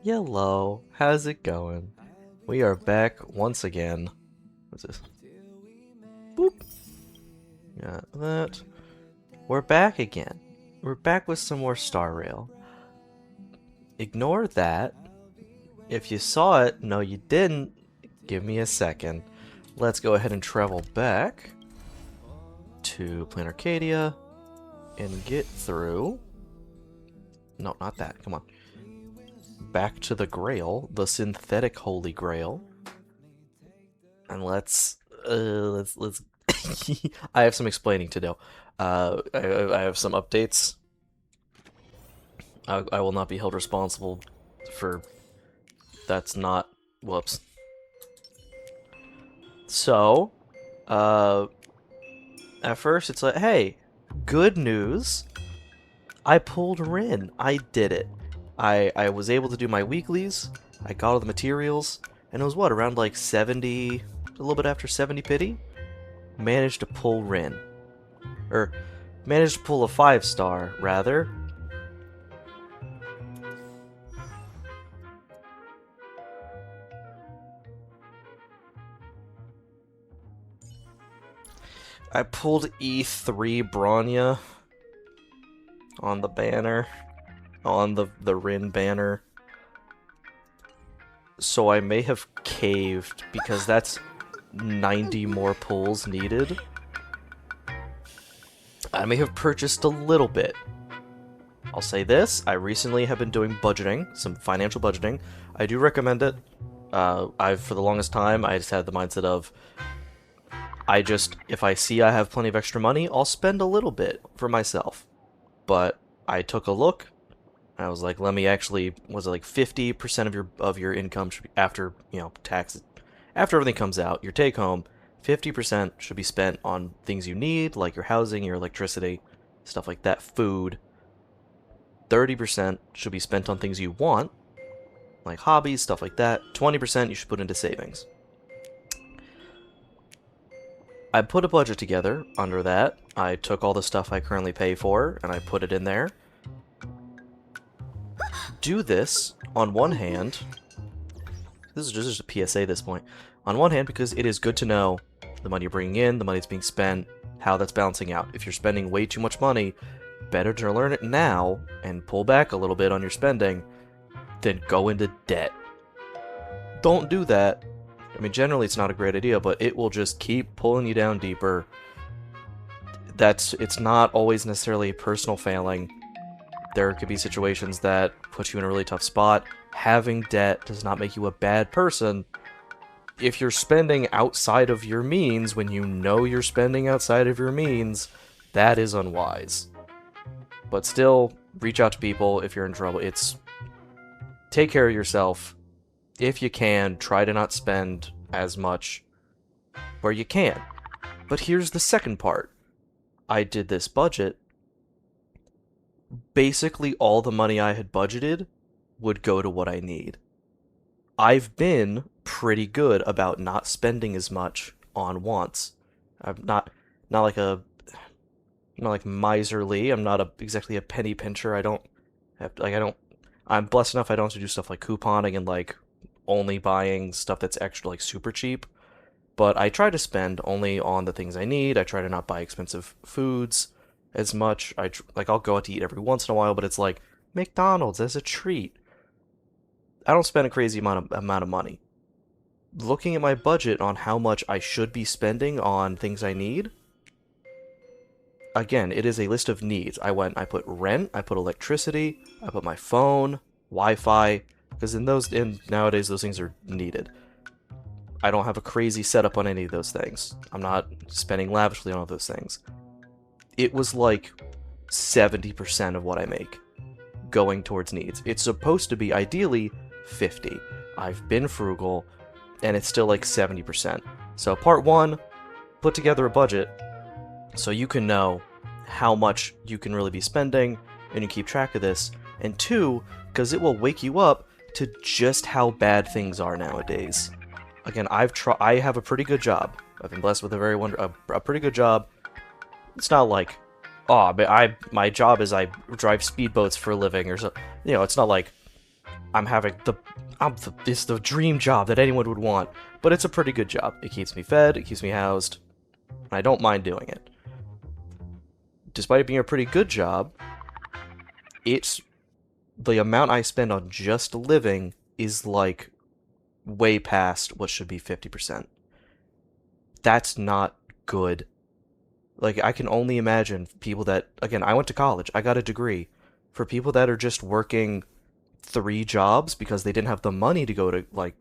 Hello, how's it going? We are back once again. What's this? Boop. Got that. We're back again. We're back with some more Star Rail. Ignore that. If you saw it, no you didn't, give me a second. Let's go ahead and travel back to Plain Arcadia and get through... No, not that. Come on. Back to the Grail, the synthetic Holy Grail. And let's I have some explaining to do. I have some updates. I will not be held responsible for... That's not... Whoops. So, at first it's like, hey, good news. I pulled Rin. I did it. I was able to do my weeklies. I got all the materials. And it was what, around like 70... A little bit after 70 pity? Managed to pull Rin. Or, managed to pull a 5-star, rather. I pulled E3 Bronya on the banner. On the Rin banner. So I may have caved, because that's 90 more pulls needed. I may have purchased a little bit. I'll say this, I recently have been doing budgeting, some financial budgeting. I do recommend it. For the longest time, I just had the mindset of, if I see I have plenty of extra money, I'll spend a little bit for myself. But I took a look, and I was like, let me actually, was it like 50% of your income should be, after, taxes, after everything comes out, your take home, 50% should be spent on things you need, like your housing, your electricity, stuff like that, food. 30% should be spent on things you want, like hobbies, stuff like that. 20% you should put into savings. I put a budget together under that. I took all the stuff I currently pay for, and I put it in there. Do this, on one hand, this is just a PSA at this point. On one hand, because it is good to know the money you're bringing in, the money that's being spent, how that's balancing out. If you're spending way too much money, better to learn it now and pull back a little bit on your spending than go into debt. Don't do that. I mean, generally it's not a great idea, but it will just keep pulling you down deeper. It's not always necessarily a personal failing. There could be situations that put you in a really tough spot. Having debt does not make you a bad person. If you're spending outside of your means, when you know you're spending outside of your means, that is unwise. But still, reach out to people if you're in trouble. Take care of yourself. If you can, try to not spend as much where you can. But here's the second part. I did this budget. Basically, all the money I had budgeted would go to what I need. I've been pretty good about not spending as much on wants. I'm not like miserly. I'm not exactly a penny pincher. I'm blessed enough I don't have to do stuff like couponing and like only buying stuff that's extra like super cheap. But I try to spend only on the things I need. I try to not buy expensive foods as much. I'll go out to eat every once in a while, but it's like McDonald's as a treat. I don't spend a crazy amount of money. Looking at my budget on how much I should be spending on things I need, again, it is a list of needs. I put rent, I put electricity, I put my phone, Wi-Fi, because nowadays those things are needed. I don't have a crazy setup on any of those things. I'm not spending lavishly on all those things. It was like 70% of what I make going towards needs. It's supposed to be ideally 50. I've been frugal, and it's still like 70%. So part one, put together a budget so you can know how much you can really be spending, and you keep track of this. And two, because it will wake you up to just how bad things are nowadays. Again, I have a pretty good job. I've been blessed with a pretty good job. It's not like, oh, but my job is I drive speedboats for a living, or so. It's not like I'm having it's the dream job that anyone would want, but it's a pretty good job. It keeps me fed, it keeps me housed, and I don't mind doing it. Despite it being a pretty good job, it's the amount I spend on just living is like way past what should be 50%. That's not good. Like, I can only imagine people that, again, I went to college, I got a degree. For people that are just working 3 jobs because they didn't have the money to go to, like,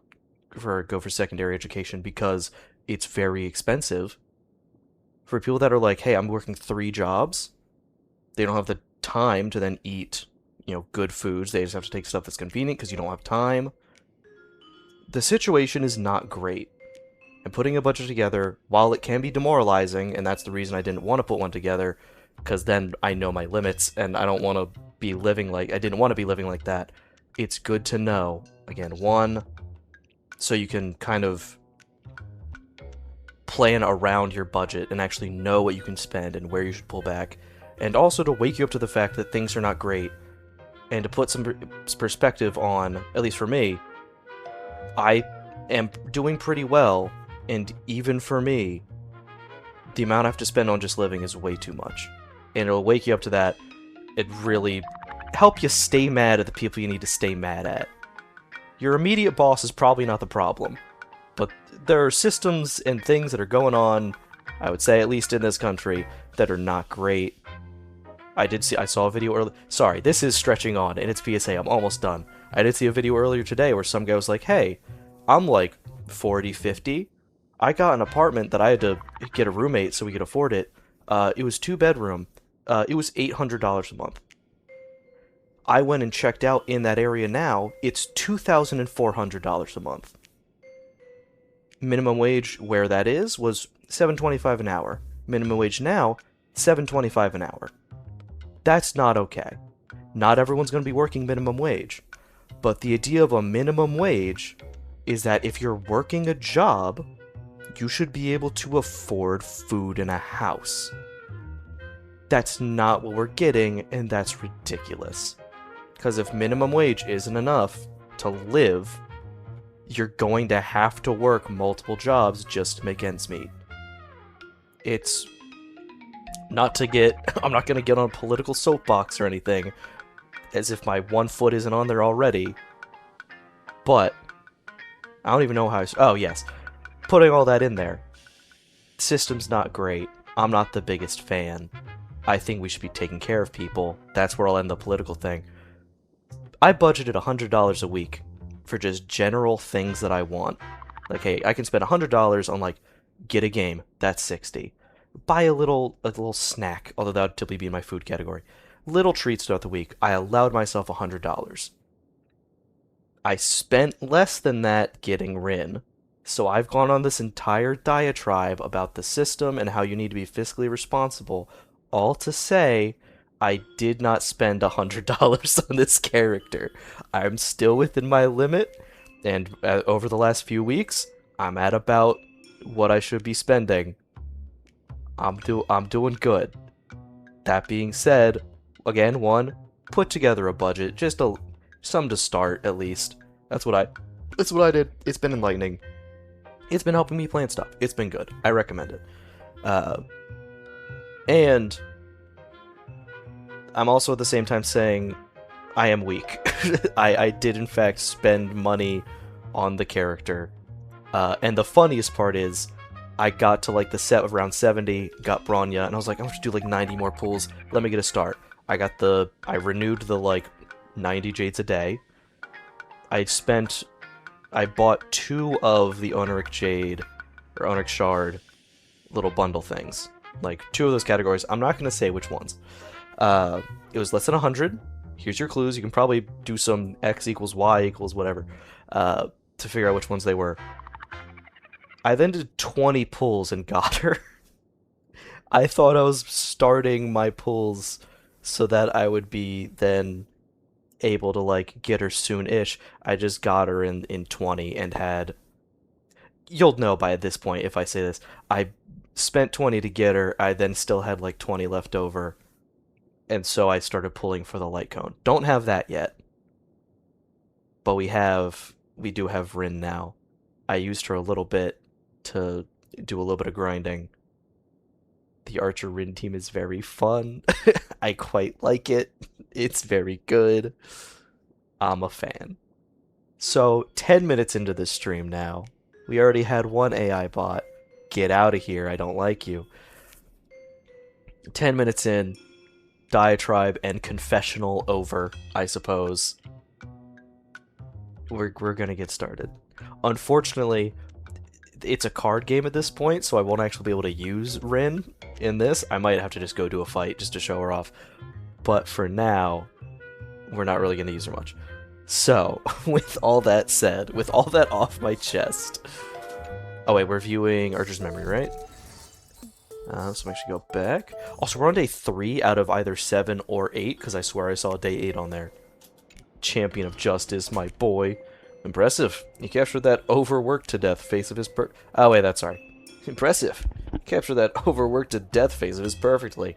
go for secondary education because it's very expensive. For people that are like, hey, I'm working 3 jobs, they don't have the time to then eat, good foods. They just have to take stuff that's convenient because you don't have time. The situation is not great. And putting a budget together, while it can be demoralizing, and that's the reason I didn't want to put one together, because then I know my limits, and I don't want to be living like, I didn't want to be living like that. It's good to know, again, one, so you can kind of plan around your budget and actually know what you can spend and where you should pull back, and also to wake you up to the fact that things are not great, and to put some perspective on, at least for me, I am doing pretty well, and even for me, the amount I have to spend on just living is way too much. And it'll wake you up to that. It really help you stay mad at the people you need to stay mad at. Your immediate boss is probably not the problem, but there are systems and things that are going on, I would say at least in this country, that are not great. I saw a video earlier. Sorry, this is stretching on, and it's PSA, I'm almost done. I did see a video earlier today where some guy was like, hey, I'm like 40, 50. I got an apartment that I had to get a roommate so we could afford it. It was 2-bedroom. It was $800 a month. I went and checked out in that area now. It's $2,400 a month. Minimum wage where that is was $7.25 an hour. Minimum wage now, $7.25 an hour. That's not okay. Not everyone's going to be working minimum wage. But the idea of a minimum wage is that if you're working a job, you should be able to afford food in a house. That's not what we're getting, and that's ridiculous. Because if minimum wage isn't enough to live, you're going to have to work multiple jobs just to make ends meet. It's not to get... I'm not going to get on a political soapbox or anything, as if my one foot isn't on there already. But I don't even know how... Oh, yes. Putting all that in there. System's not great. I'm not the biggest fan. I think we should be taking care of people. That's where I'll end the political thing. I budgeted $100 a week for just general things that I want. Like, hey, I can spend $100 on, like, get a game. That's $60. Buy a little snack, although that would typically be in my food category. Little treats throughout the week. I allowed myself $100. I spent less than that getting Rin. So I've gone on this entire diatribe about the system and how you need to be fiscally responsible, all to say I did not spend $100 on this character. I'm still within my limit, and over the last few weeks, I'm at about what I should be spending. I'm doing good. That being said, again, one, put together a budget, just some to start at least. That's what I did. It's been enlightening. It's been helping me plan stuff. It's been good. I recommend it. And I'm also at the same time saying I am weak. I did in fact spend money on the character. And the funniest part is I got to like the set of around 70, got Bronya, and I was like, I'm gonna do like 90 more pulls. Let me get a start. I renewed the like 90 jades a day. I bought 2 of the Oniric Jade, or Oniric Shard, little bundle things. Like, 2 of those categories. I'm not going to say which ones. It was less than 100. Here's your clues. You can probably do some X equals Y equals whatever to figure out which ones they were. I then did 20 pulls and got her. I thought I was starting my pulls so that I would be then able to like get her soon-ish. I just got her in 20 and had... You'll know by this point if I say this. I spent 20 to get her, I then still had like 20 left over, and so I started pulling for the light cone. Don't have that yet. but we do have Rin now. I used her a little bit to do a little bit of grinding. The Archer Rin team is very fun. I quite like it. It's very good. I'm a fan. So, 10 minutes into this stream now. We already had one AI bot. Get out of here, I don't like you. 10 minutes in, diatribe and confessional over, I suppose. We're gonna get started. Unfortunately, it's a card game at this point, so I won't actually be able to use Rin in this. I might have to just go do a fight just to show her off. But for now, we're not really gonna use her much. So, with all that said, with all that off my chest... Oh wait, we're viewing Archer's Memory, right? So I'm actually go back. Also, we're on day 3 out of either 7 or 8, because I swear I saw day 8 on there. Champion of Justice, my boy. Impressive. You captured that overworked to death face of his Oh wait, that's sorry. Impressive. You captured that overworked to death face of his perfectly.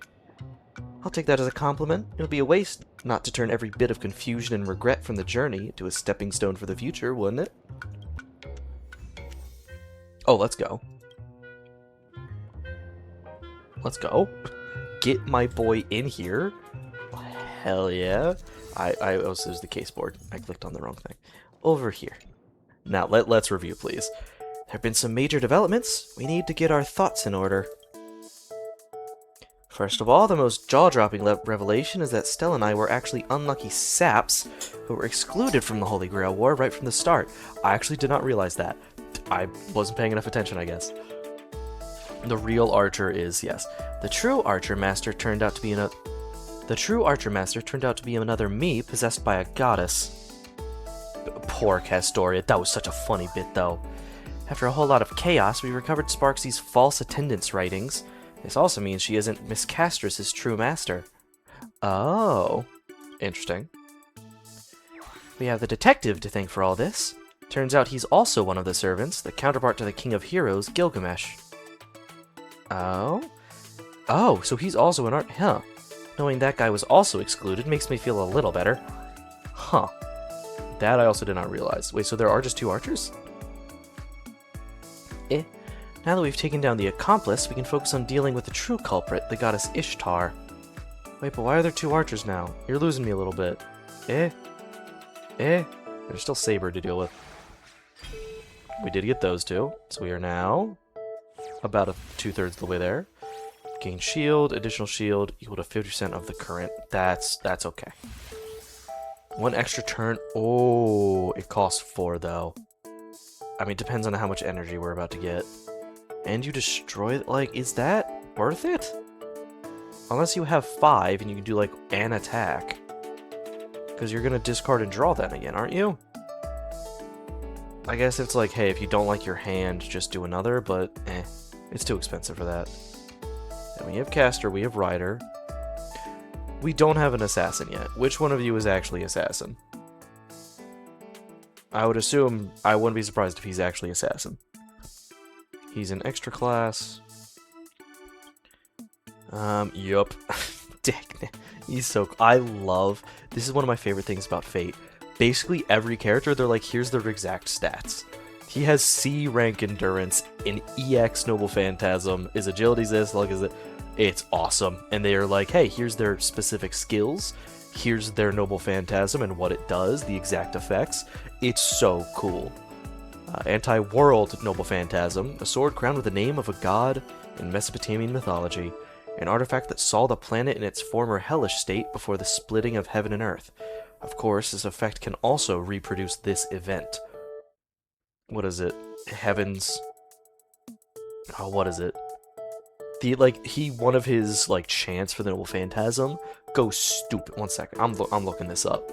I'll take that as a compliment. It'll be a waste not to turn every bit of confusion and regret from the journey into a stepping stone for the future, wouldn't it? Oh, let's go. Let's go. Get my boy in here. Hell yeah. Oh, so there's the case board. I clicked on the wrong thing. Over here. Now, let's review, please. There have been some major developments. We need to get our thoughts in order. First of all, the most jaw-dropping revelation is that Stella and I were actually unlucky saps who were excluded from the Holy Grail War right from the start. I actually did not realize that. I wasn't paying enough attention, I guess. The real Archer is, yes. The true Archer Master turned out to be another me possessed by a goddess. Poor Castoria, that was such a funny bit, though. After a whole lot of chaos, we recovered Sparksy's false attendance writings. This also means she isn't Miss Castrus's true master. Oh. Interesting. We have the detective to thank for all this. Turns out he's also one of the servants, the counterpart to the King of Heroes, Gilgamesh. Oh? Oh, so he's also an Huh. Knowing that guy was also excluded makes me feel a little better. Huh. That I also did not realize. Wait, so there are just 2 archers? Now that we've taken down the accomplice, we can focus on dealing with the true culprit, the goddess Ishtar. Wait, but why are there 2 archers now? You're losing me a little bit. There's still Saber to deal with. We did get those 2, so we are now about 2/3 of the way there. Gain shield, additional shield, equal to 50% of the current. That's okay. 1 extra turn. Oh, it costs 4 though. I mean, depends on how much energy we're about to get. And you destroy, like, is that worth it? Unless you have 5 and you can do, like, an attack. Because you're gonna discard and draw then again, aren't you? I guess it's like, hey, if you don't like your hand, just do another, but it's too expensive for that. And we have Caster, we have Rider. We don't have an Assassin yet. Which one of you is actually Assassin? I would assume, I wouldn't be surprised if he's actually Assassin. He's an extra class. Yup. He's so... I love... This is one of my favorite things about Fate. Basically, every character, they're like, here's their exact stats. He has C rank endurance, an EX noble phantasm, his agility's this, like, is it? It's awesome. And they are like, hey, here's their specific skills, here's their noble phantasm and what it does, the exact effects. It's so cool. Anti-world noble phantasm, a sword crowned with the name of a god in Mesopotamian mythology, an artifact that saw the planet in its former hellish state before the splitting of heaven and earth. Of course, this effect can also reproduce this event. What is it? Heavens... Oh, what is it? One of his, chants for the Noble Phantasm goes stupid. 1 second, I'm looking this up.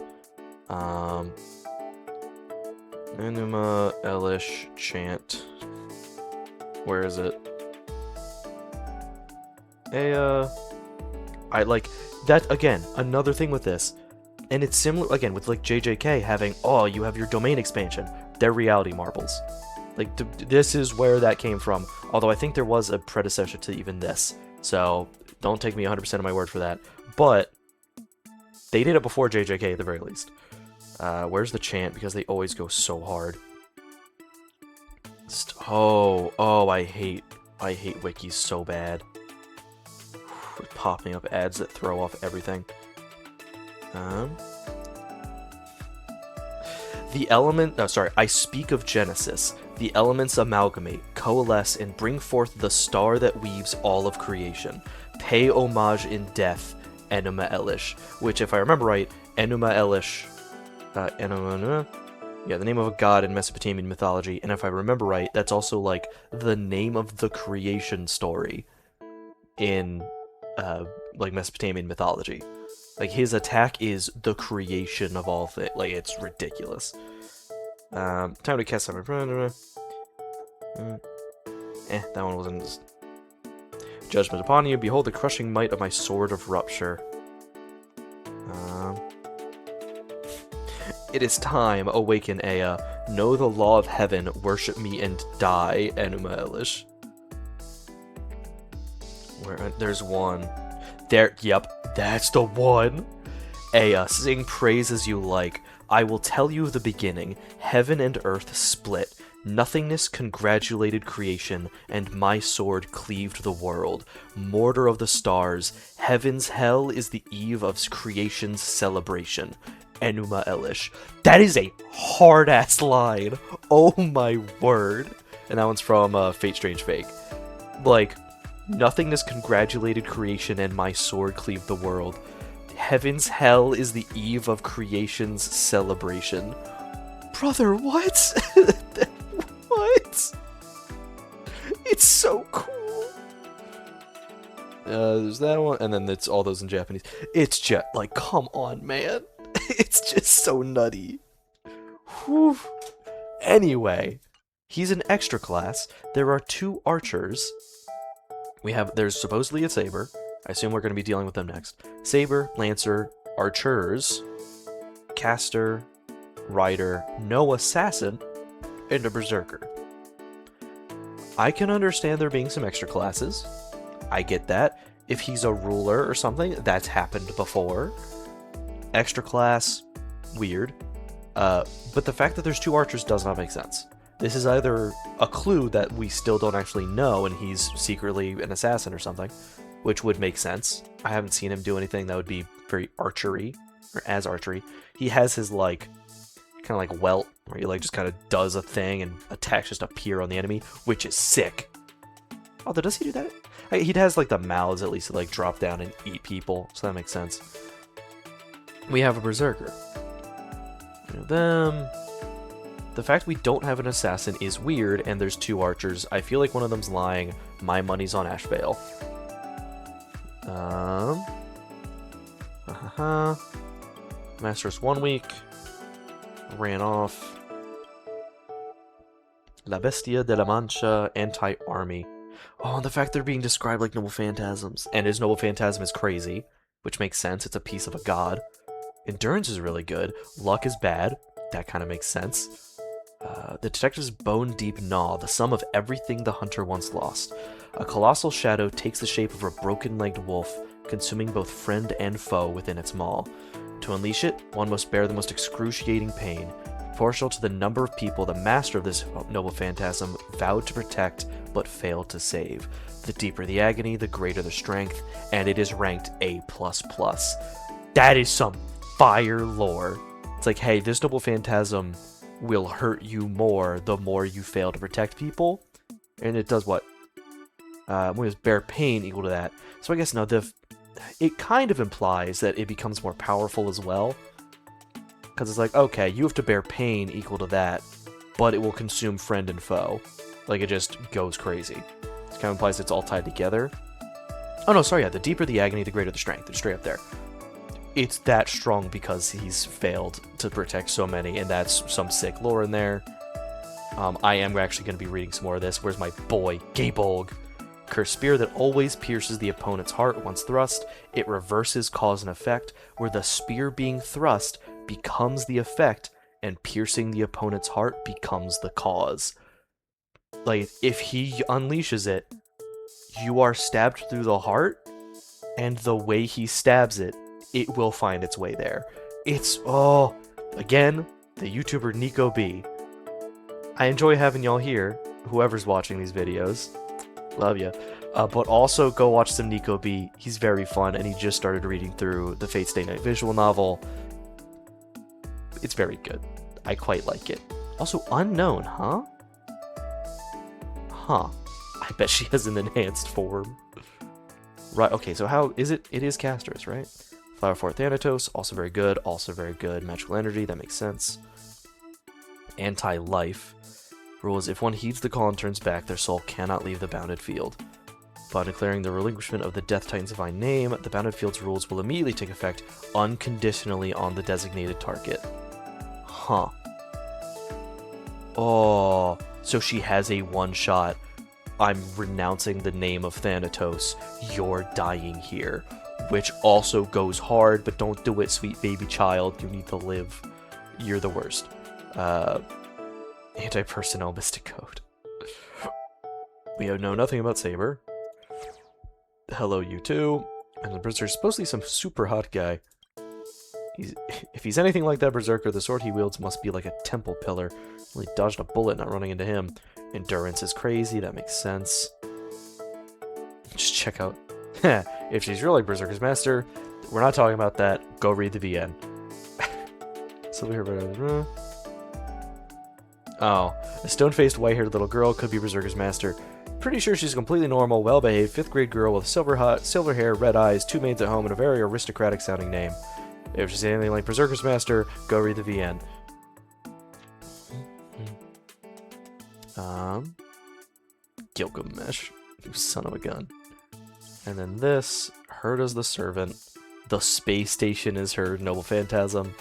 Enuma Elish chant. Where is it? I like... That, again, another thing with this. And it's similar, again, with, JJK having, oh, you have your domain expansion. They're reality marbles. This is where that came from. Although I think there was a predecessor to even this. So, don't take me 100% of my word for that. But, they did it before JJK at the very least. Where's the chant? Because they always go so hard. Oh, I hate wikis so bad. Popping up ads that throw off everything. I speak of Genesis. The elements amalgamate, coalesce, and bring forth the star that weaves all of creation. Pay homage in death, Enuma Elish. Which, if I remember right, Enuma Elish... yeah, the name of a god in Mesopotamian mythology, and if I remember right, that's also, like, the name of the creation story in, like, Mesopotamian mythology. Like, his attack is the creation of all things. Like, it's ridiculous. Time to cast Saber. That one wasn't... Judgment upon you. Behold the crushing might of my sword of rupture. It is time. Awaken, Ea. Know the law of heaven. Worship me and die, Enuma Elish. There's one. There, yep, that's the one. Ea, sing praise as you like. I will tell you the beginning. Heaven and earth split. Nothingness congratulated creation, and my sword cleaved the world. Mortar of the stars, heaven's hell is the eve of creation's celebration. Enuma Elish. That is a hard-ass line. Oh my word. And that one's from Fate Strange Fake. Like, nothingness congratulated creation, and my sword cleaved the world. Heaven's hell is the eve of creation's celebration. Brother, what? What? It's so cool. There's that one, and then it's all those in Japanese. It's just, like, come on, man. It's just so nutty. Whew. Anyway, he's an extra class. There are 2 archers. There's supposedly a Saber. I assume we're going to be dealing with them next. Saber, Lancer, Archers, Caster, Rider, no Assassin, and a Berserker. I can understand there being some extra classes. I get that. If he's a ruler or something, that's happened before. Extra class, weird. But the fact that there's 2 archers does not make sense. This is either a clue that we still don't actually know and he's secretly an assassin or something, which would make sense. I haven't seen him do anything that would be very archery, or as archery. He has his, like, kind of like welt, where he, like, just kind of does a thing and attacks just appear on the enemy, which is sick. Although, does he do that? He has, like, the mouths at least to, like, drop down and eat people, so that makes sense. We have a Berserker. Them. The fact we don't have an assassin is weird, and there's 2 archers. I feel like one of them's lying. My money's on Ashvale. Master's 1 week. Ran off. La Bestia de la Mancha, anti-army. Oh, and the fact they're being described like noble phantasms. And his noble phantasm is crazy, which makes sense. It's a piece of a god. Endurance is really good. Luck is bad. That kind of makes sense. The detective's bone-deep gnaw, the sum of everything the hunter once lost. A colossal shadow takes the shape of a broken-legged wolf, consuming both friend and foe within its maw. To unleash it, one must bear the most excruciating pain. Proportional to the number of people the master of this noble phantasm vowed to protect, but failed to save. The deeper the agony, the greater the strength, and it is ranked A++. That is some fire lore. It's like, hey, this noble phantasm will hurt you more the more you fail to protect people. And it does what? We bear pain equal to that. So I guess no, it kind of implies that it becomes more powerful as well. Because it's like, okay, you have to bear pain equal to that, but it will consume friend and foe. Like, it just goes crazy. It kind of implies it's all tied together. Oh no, sorry, yeah, the deeper the agony, the greater the strength. It's straight up there. It's that strong because he's failed to protect so many, and that's some sick lore in there. I am actually going to be reading some more of this. Where's my boy, Gabolg? Cursed spear that always pierces the opponent's heart once thrust. It reverses cause and effect, where the spear being thrust becomes the effect, and piercing the opponent's heart becomes the cause. Like, if he unleashes it, you are stabbed through the heart, and the way he stabs it, it will find its way there. It's, oh, Again, the YouTuber Nico B. I enjoy having y'all here, whoever's watching these videos. Love ya. But also go watch some Nico B. He's very fun, and he just started reading through the Fate Stay Night visual novel. It's very good. I quite like it. Also, unknown, huh? Huh. I bet she has an enhanced form. Right, okay, so how is it? It is Castress, right? Flower for Thanatos, also very good. Also very good. Magical Energy, that makes sense. Anti-life. Rule is if one heeds the call and turns back, their soul cannot leave the bounded field. Upon declaring the relinquishment of the Death Titan's divine name, the bounded field's rules will immediately take effect unconditionally on the designated target. Huh. Oh, so she has a one-shot. I'm renouncing the name of Thanatos. You're dying here. Which also goes hard, but don't do it, sweet baby child. You need to live. You're the worst. Anti-personnel mystic code. We know nothing about Saber. Hello, you too. And the Berserker's supposedly some super hot guy. If he's anything like that Berserker, the sword he wields must be like a temple pillar. Well, he dodged a bullet not running into him. Endurance is crazy, that makes sense. Just check out. If she's really Berserker's master, we're not talking about that. Go read the VN. So we hear oh, a stone-faced, white-haired little girl could be Berserker's master. Pretty sure she's a completely normal, well-behaved, 5th grade girl with silver hair, red eyes, 2 maids at home, and a very aristocratic-sounding name. If she's anything like Berserker's master, go read the VN. Gilgamesh, you son of a gun. And then this, her does the servant. The space station is her noble phantasm.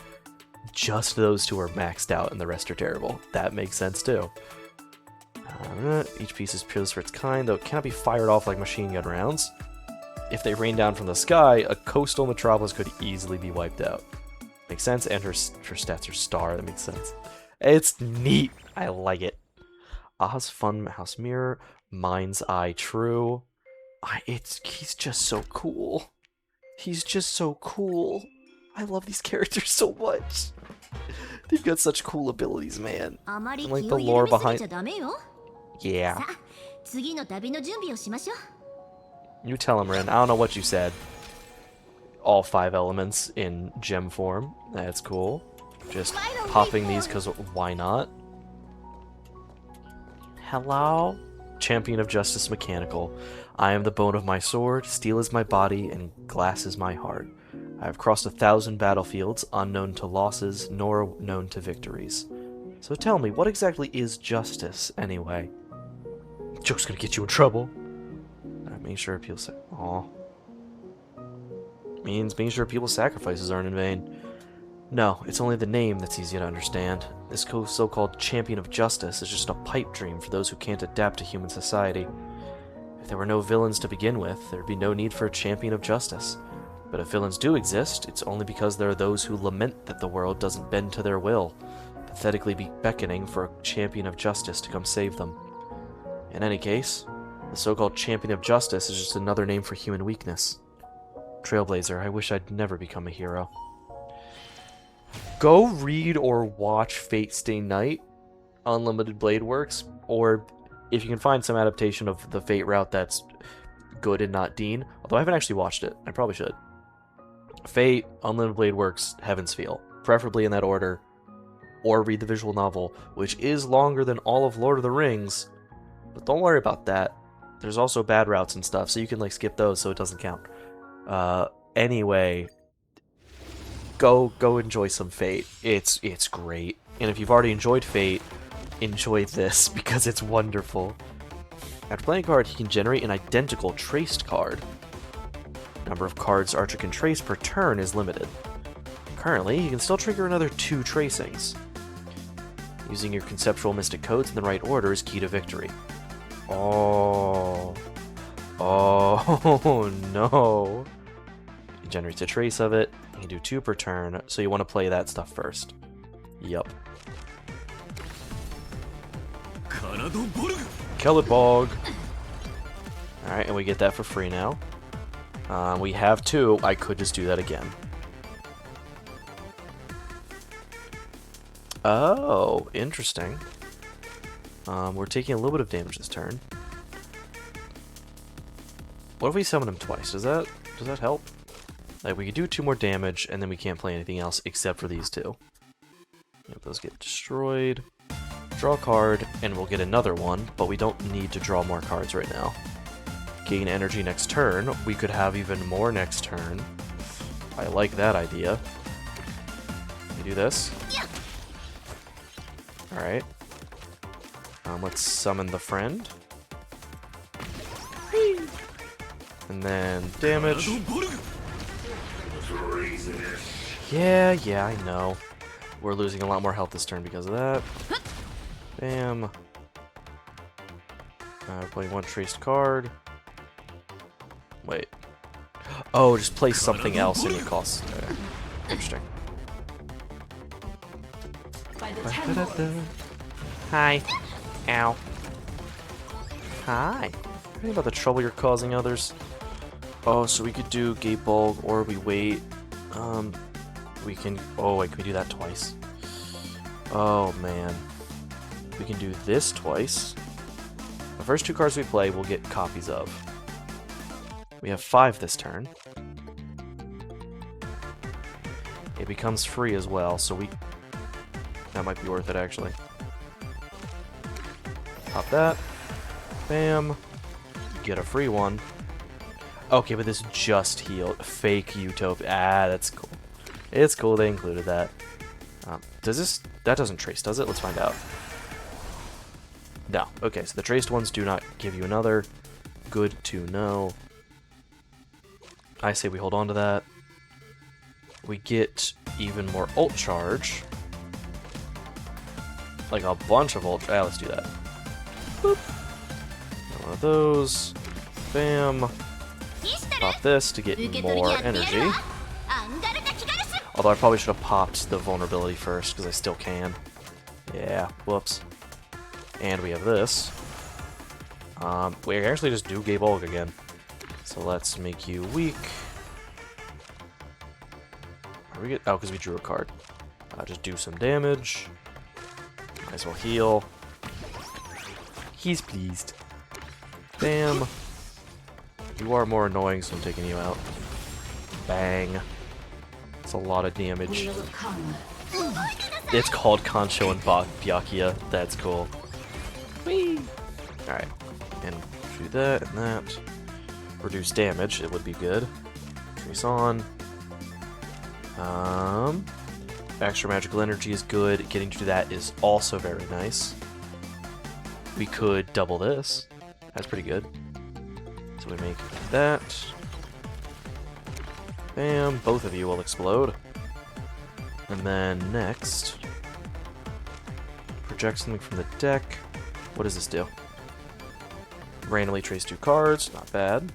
Just those two are maxed out and the rest are terrible. That makes sense too. Each piece is peerless for its kind, though it cannot be fired off like machine gun rounds. If they rain down from the sky, a coastal metropolis could easily be wiped out. Makes sense, and her stats are star, that makes sense. It's neat! I like it. Aha's Fun House Mirror, Mind's Eye True. He's just so cool. He's just so cool. I love these characters so much. They've got such cool abilities, man. And like the lore behind. Yeah. You tell him, Ren. I don't know what you said. All 5 elements in gem form. That's cool. Just popping these because why not? Hello? Champion of Justice Mechanical. I am the bone of my sword, steel is my body, and glass is my heart. I have crossed 1,000 battlefields, unknown to losses, nor known to victories. So tell me, what exactly is justice, anyway? Joke's gonna get you in trouble. Making sure people's means making sure people's sacrifices aren't in vain. No, it's only the name that's easy to understand. This so-called champion of justice is just a pipe dream for those who can't adapt to human society. If there were no villains to begin with, there'd be no need for a champion of justice. But if villains do exist, it's only because there are those who lament that the world doesn't bend to their will, pathetically beckoning for a champion of justice to come save them. In any case, the so-called champion of justice is just another name for human weakness. Trailblazer, I wish I'd never become a hero. Go read or watch Fate Stay Night, Unlimited Blade Works, or if you can find some adaptation of the Fate route that's good and not Dean, although I haven't actually watched it, I probably should. Fate, Unlimited Blade Works, Heaven's Feel, preferably in that order, or read the visual novel, which is longer than all of Lord of the Rings, but don't worry about that. There's also bad routes and stuff, so you can like skip those so it doesn't count. Anyway, go enjoy some Fate. It's great. And if you've already enjoyed Fate, enjoy this because it's wonderful. After playing a card, he can generate an identical traced card. Number of cards Archer can trace per turn is limited. Currently, he can still trigger another 2 tracings. Using your conceptual mystic codes in the right order is key to victory. Oh no. He generates a trace of it. You can do 2 per turn, so you want to play that stuff first. Yup. Kelebog. Alright, and we get that for free now. We have 2. I could just do that again. Oh, interesting. We're taking a little bit of damage this turn. What if we summon him twice? Does that help? Like, we could do 2 more damage, and then we can't play anything else except for these 2. Yep, those get destroyed. Draw a card, and we'll get another one, but we don't need to draw more cards right now. Gain energy next turn. We could have even more next turn. I like that idea. We do this. Alright. Let's summon the friend. And then damage. Yeah, I know. We're losing a lot more health this turn because of that. Bam. Playing 1 traced card. Wait. Oh, just play something else and it costs. Interesting. Hi. Ow. Hi. Think about the trouble you're causing others. Oh, so we could do Gate Bulb, or we wait. We can. Oh, wait, can we do that twice? Oh, man. We can do this twice. The first 2 cards we play, we'll get copies of. We have 5 this turn. It becomes free as well, so that might be worth it, actually. Pop that. Bam. Get a free one. Okay, but this just healed. Fake Utopia. Ah, that's cool. It's cool they included that. Does this... That doesn't trace, does it? Let's find out. No. Okay, so the traced ones do not give you another. Good to know. I say we hold on to that. We get even more ult charge. Like a bunch of ult... Ah, let's do that. Boop. One of those. Bam. Pop this to get more energy. Although I probably should have popped the vulnerability first, because I still can. Yeah, whoops. And we have this. We can actually just do Gate Bulb again. So let's make you weak. Oh, because we drew a card. Just do some damage. Might as well heal. He's pleased. Bam. You are more annoying, so I'm taking you out. Bang. That's a lot of damage. It's called Concho and Byakuya. That's cool. Whee! Alright. And do that and that. Reduce damage, it would be good. Trace on. Extra magical energy is good. Getting to do that is also very nice. We could double this. That's pretty good. So we make that. Bam, both of you will explode. And then next, project something from the deck. What does this do? Randomly trace 2 cards, not bad.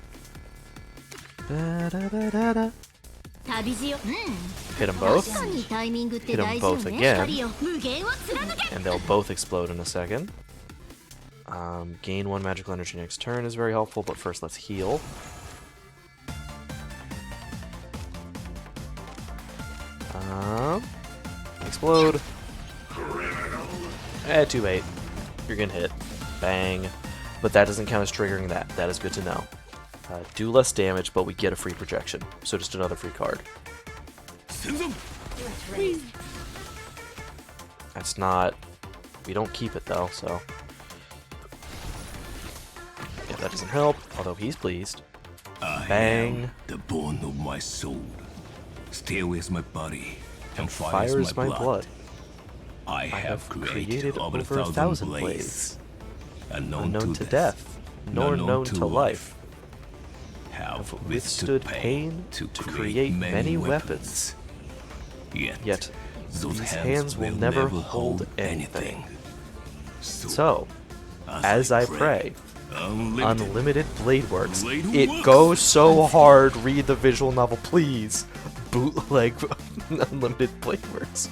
Hit them both. Hit them both again. And they'll both explode in a second. Gain 1 magical energy next turn is very helpful, but first let's heal. Explode. Too late. You're gonna hit. Bang. But that doesn't count as triggering that. That is good to know. Do less damage, but we get a free projection. So just another free card. That's not... We don't keep it though, so... Yeah, that doesn't help, although he's pleased. Bang. The bone of my soul. Steel is my body, and Fire is my blood. I have created over 1,000 blades, unknown to death, nor known to life. Have withstood pain to create many weapons. Yet these hands will never hold anything. So, as I pray, Unlimited Blade Works. It goes so hard. Read the visual novel, please. Bootleg Unlimited Blade Works.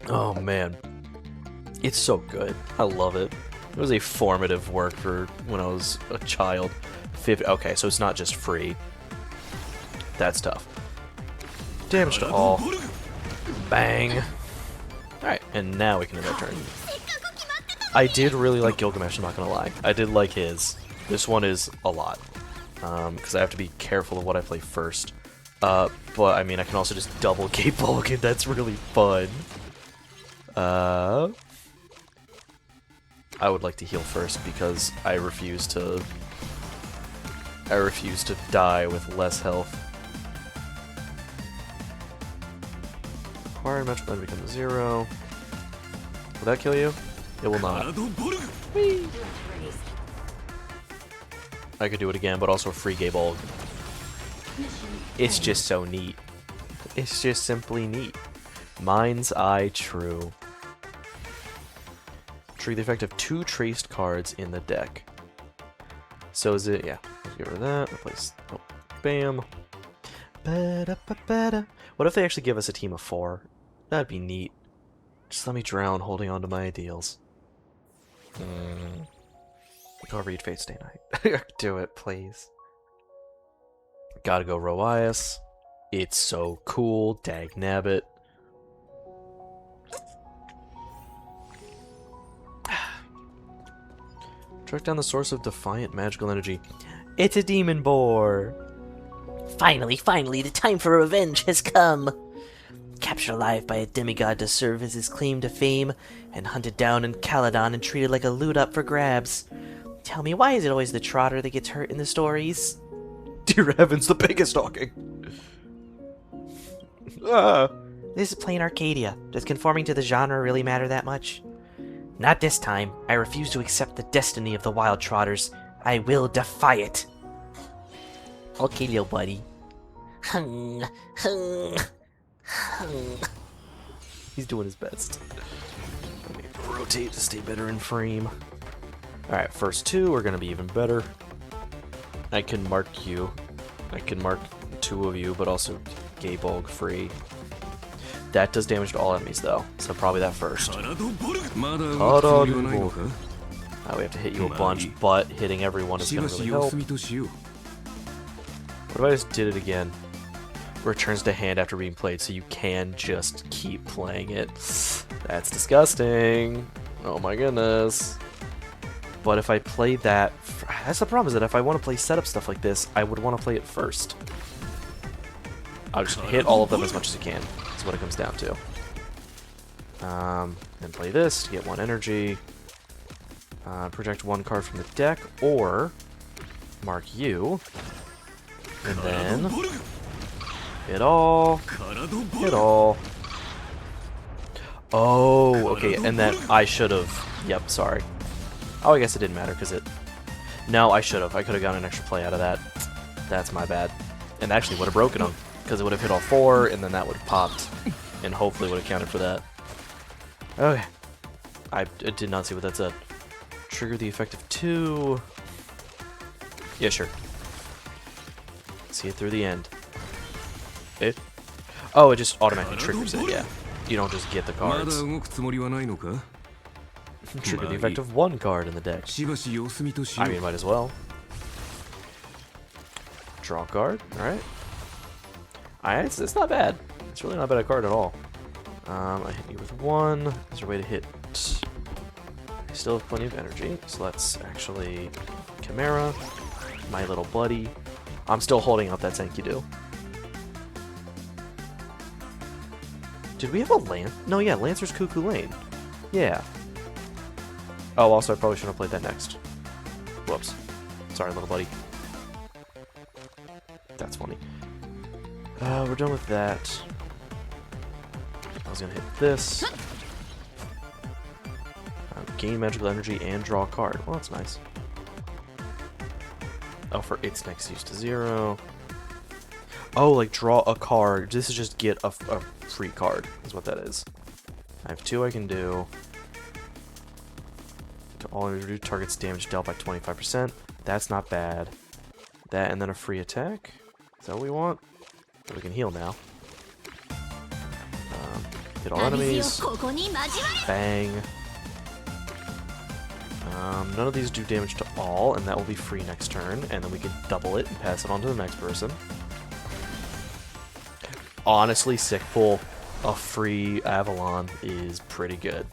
Oh man, it's so good. I love it. It was a formative work for when I was a child. Okay, so it's not just free. That's tough. Damage to all. Bang. And now we can end our turn. I did really like Gilgamesh, I'm not gonna lie. I did like his. This one is a lot. Because I have to be careful of what I play first. But, I mean, I can also just double Cape Bulk, and that's really fun. I would like to heal first, because I refuse to die with less health. Acquired magical energy becomes 0. Will that kill you? It will not. Whee! I could do it again, but also free Gabulg. It's just so neat. It's just simply neat. Mind's eye true. Trigger the effect of 2 traced cards in the deck. So is it, yeah. Let's get rid of that. Replace, oh, bam. Ba-da-ba-ba-da. What if they actually give us a team of 4? That'd be neat. Just let me drown holding on to my ideals. Go read Fate Stay Night. Do it, please. Gotta go Roias. It's so cool. Dag nabbit. Track down the source of defiant magical energy. It's a demon boar! Finally, the time for revenge has come! Captured alive by a demigod to serve as his claim to fame, and hunted down in Caladon and treated like a loot up for grabs. Tell me, why is it always the trotter that gets hurt in the stories? Dear heavens, the pig is talking! This is plain Arcadia. Does conforming to the genre really matter that much? Not this time. I refuse to accept the destiny of the Wild Trotters. I will defy it. Arcadia, buddy. He's doing his best. Let me rotate to stay better in frame. Alright, first 2 are gonna be even better. I can mark you. I can mark 2 of you, but also Gabulg free. That does damage to all enemies though, so probably that first. We have to hit you a bunch, but hitting everyone is gonna really help. What if I just did it again? Returns to hand after being played, so you can just keep playing it. That's disgusting. Oh my goodness. But if I play that... That's the problem, is that if I want to play setup stuff like this, I would want to play it first. I'll just hit all of them as much as I can. That's what it comes down to. Then play this to get 1 energy. Project 1 card from the deck, or mark you. And then... hit all. Hit all. Oh, okay, and then I should have... Yep, sorry. Oh, I guess it didn't matter, because it... No, I should have. I could have gotten an extra play out of that. That's my bad. And actually would have broken them, because it would have hit all 4, and then that would have popped. And hopefully would have counted for that. Okay. I did not see what that said. Trigger the effect of 2. Yeah, sure. See it through the end. It? Oh, it just automatically triggers it, yeah. You don't just get the cards. Trigger the effect of 1 card in the deck. I mean, might as well. Draw a card, alright. Alright, it's not bad. It's really not bad a card at all. I hit you with 1. Is there a way to hit... I still have plenty of energy, so let's actually... Chimera, my little buddy. I'm still holding out that Senki-Do. Did we have a Lance? No, yeah, Lancer's Cuckoo Lane. Yeah. Oh, also, I probably shouldn't have played that next. Whoops. Sorry, little buddy. That's funny. We're done with that. I was gonna hit this. Gain magical energy and draw a card. Well, that's nice. Oh, for its next use to 0. Oh, like draw a card. This is just get a free card, is what that is. I have 2 I can do. To all energy targets damage dealt by 25%. That's not bad. That and then a free attack. Is that what we want? So we can heal now. Hit all enemies. Bang. None of these do damage to all, and that will be free next turn, and then we can double it and pass it on to the next person. Honestly, sick pull. a free Avalon is pretty good.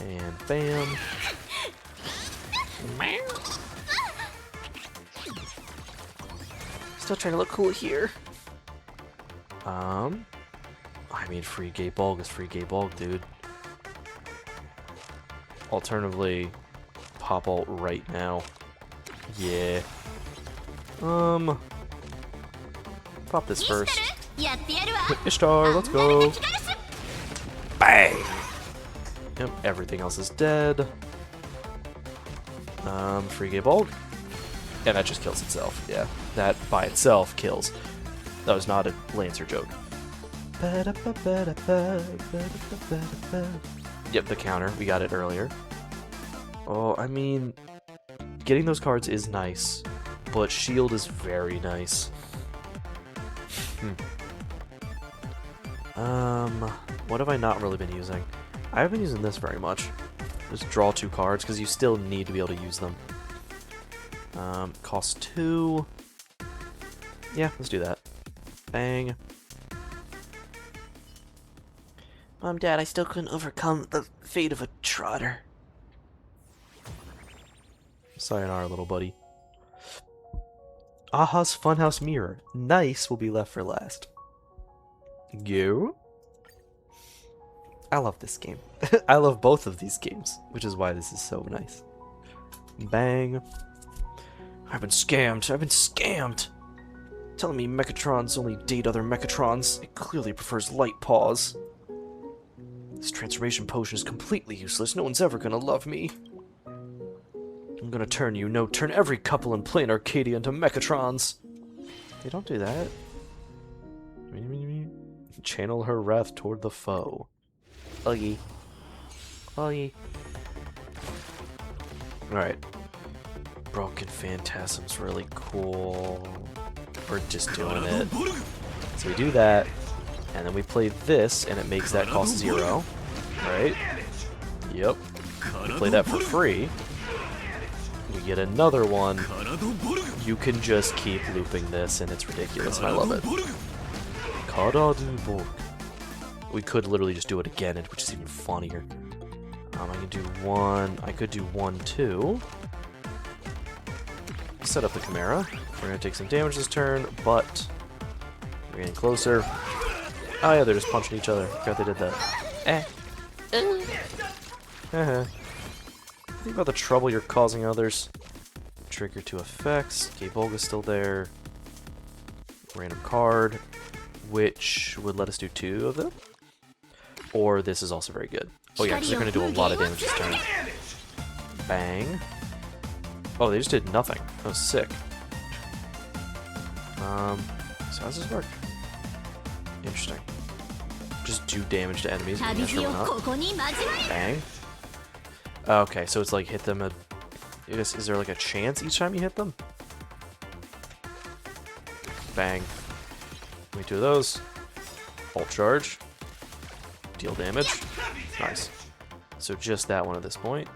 And bam. Still trying to look cool here. I mean, free gay bulk is free gay bulk, dude. Alternatively, pop ult right now. Yeah. Pop this first. Ishtar, let's go. Bang! Yep, everything else is dead. Free gay bulk. And that just kills itself. Yeah, that by itself kills. That was not a Lancer joke. Yep, the counter. We got it earlier. Oh, I mean, getting those cards is nice, but shield is very nice. What have I not really been using? I haven't been using this very much. Just draw 2 cards, because you still need to be able to use them. Cost 2. Yeah, let's do that. Bang. Mom, Dad, I still couldn't overcome the fate of a trotter. Sayonara, little buddy. Aha's Funhouse Mirror. Nice will be left for last. You? I love this game. I love both of these games, which is why this is so nice. Bang. I've been scammed. I've been scammed. Telling me Mechatrons only date other Mechatrons. It clearly prefers light paws. This transformation potion is completely useless. No one's ever gonna love me. I'm gonna turn you, no, turn every couple in plain Arcadia into Mechatrons. Hey, don't do that. Channel her wrath toward the foe. Uggy. Uggy. Alright. Broken Phantasm's really cool. We're just doing it. So we do that, and then we play this, and it makes that cost 0. Right? Yep. We play that for free. We get another one. You can just keep looping this, and it's ridiculous, and I love it. Karadu-borg. We could literally just do it again, which is even funnier. I can do one. I could do 1, 2. Set up the Chimera. We're gonna take some damage this turn, but we're getting closer. Oh yeah, they're just punching each other. Forgot they did that. Think about the trouble you're causing others. Trigger 2 effects. Gabolga's still there. Random card, which would let us do 2 of them. Or this is also very good. Oh yeah, because they're going to do a lot of damage this turn. Bang. Oh, they just did nothing. That was sick. So how does this work? Interesting. Just do damage to enemies. I'm not sure we're not. Bang. Okay, so it's like hit them at... I guess, is there like a chance each time you hit them? Bang. Give me 2 of those. Ult charge. Deal damage. Nice. So just that one at this point.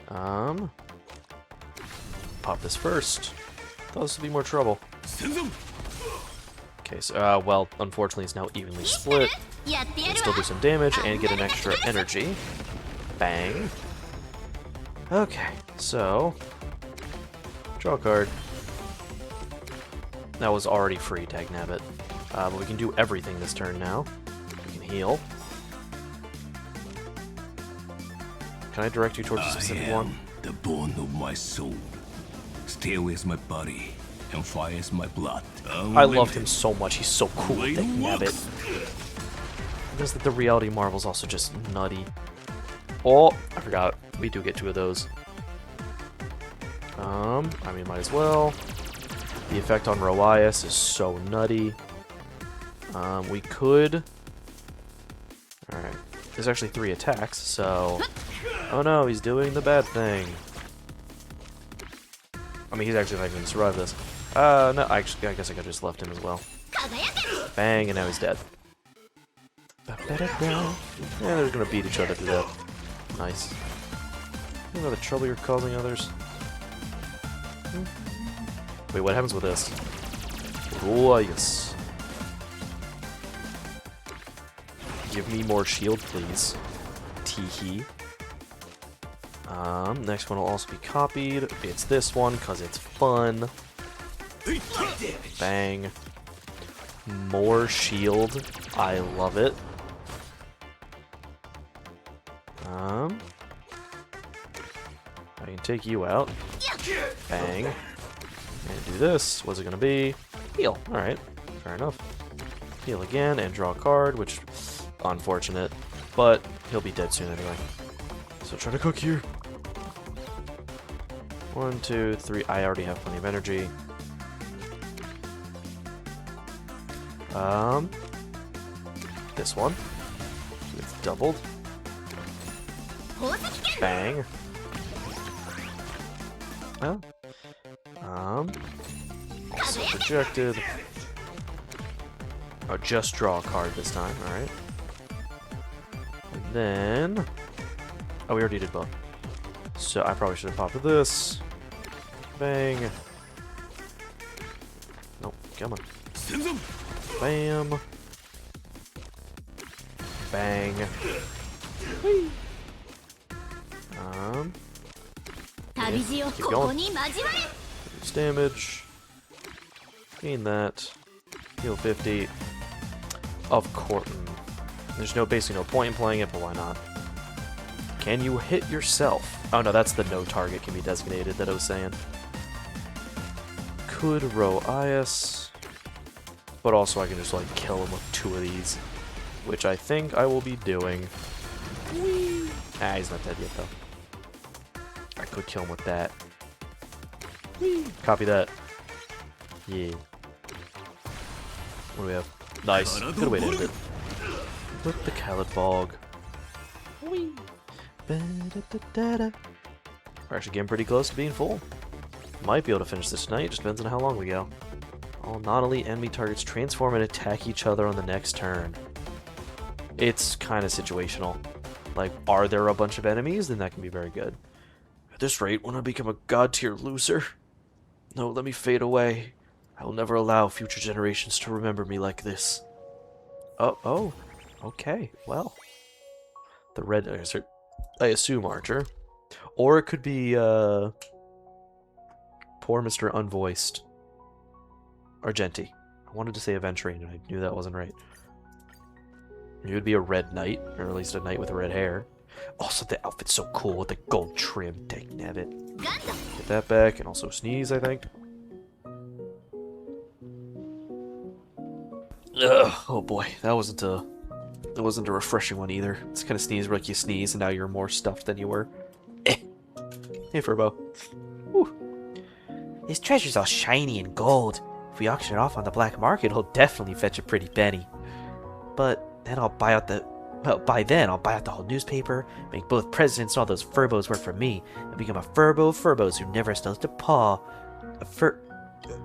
Pop this first. Thought this would be more trouble. Okay, so, well, unfortunately it's now evenly split. Can still do some damage and get an extra energy. Bang. Okay, so... Draw a card. That was already free, dagnabbit. But we can do everything this turn now. We can heal. Can I direct you towards a specific one? The bone of my soul. Steel is my body, and fire is my blood. I loved him so much. He's so cool, dagnabbit. Because the reality marvel's also just nutty. Oh, I forgot. We do get 2 of those. I mean, might as well. The effect on Roias is so nutty. We could... Alright. There's actually 3 attacks, so... Oh no, he's doing the bad thing. I mean, he's actually not going to survive this. No, I guess I could have just left him as well. Bang, and now he's dead. Yeah, they're just going to beat each other to death. Nice. You know the trouble you're causing others? Wait, what happens with this? Oh, yes. Give me more shield, please. Teehee. Next one will also be copied. It's this one, because it's fun. Bang. More shield. I love it. I can take you out. Bang. And do this. What's it gonna be? Heal. Alright. Fair enough. Heal again and draw a card, which, unfortunate. But he'll be dead soon anyway. So try to cook here. 1, 2, 3. I already have plenty of energy. This one. It's doubled. Bang. Oh. So projected. Oh, just draw a card this time, alright. And then... Oh, we already did both. So I probably should have popped with this. Bang. Nope, come on. Bam. Bang. Whee. Keep going. Reduce damage. Gain that. Heal 50. Of course. There's basically no point in playing it, but why not? Can you hit yourself? Oh no, that's the no target can be designated that I was saying. Could row Ias. But also I can just like kill him with 2 of these. Which I think I will be doing. Whee! Ah, he's not dead yet though. I could kill him with that. Whee! Copy that. Yeah. What do we have? Nice. Good way to end it. With the Collab Bog. Whee! We're actually getting pretty close to being full. Might be able to finish this tonight, just depends on how long we go. All non-elite enemy targets transform and attack each other on the next turn. It's kind of situational. Like, are there a bunch of enemies? Then that can be very good. At this rate, when I become a god-tier loser, no, let me fade away. I will never allow future generations to remember me like this. Oh, okay, well. The red, I assume Archer. Or it could be, poor Mr. Unvoiced. Argenti. I wanted to say Aventurine, and I knew that wasn't right. He would be a red knight, or at least a knight with red hair. Also, the outfit's so cool with the gold trim. Dang nabbit. Get that back, and also sneeze, I think. Ugh, oh boy, that wasn't a refreshing one either. It's kind of sneeze like you sneeze, and now you're more stuffed than you were. Hey, Furbo. Whew. This treasure's all shiny and gold. If we auction it off on the black market, it'll definitely fetch a pretty penny. But then I'll buy out the... Well, by then, I'll buy out the whole newspaper, make both presidents and all those Furbos work for me, and become a Furbo of Furbos who never smells to paw.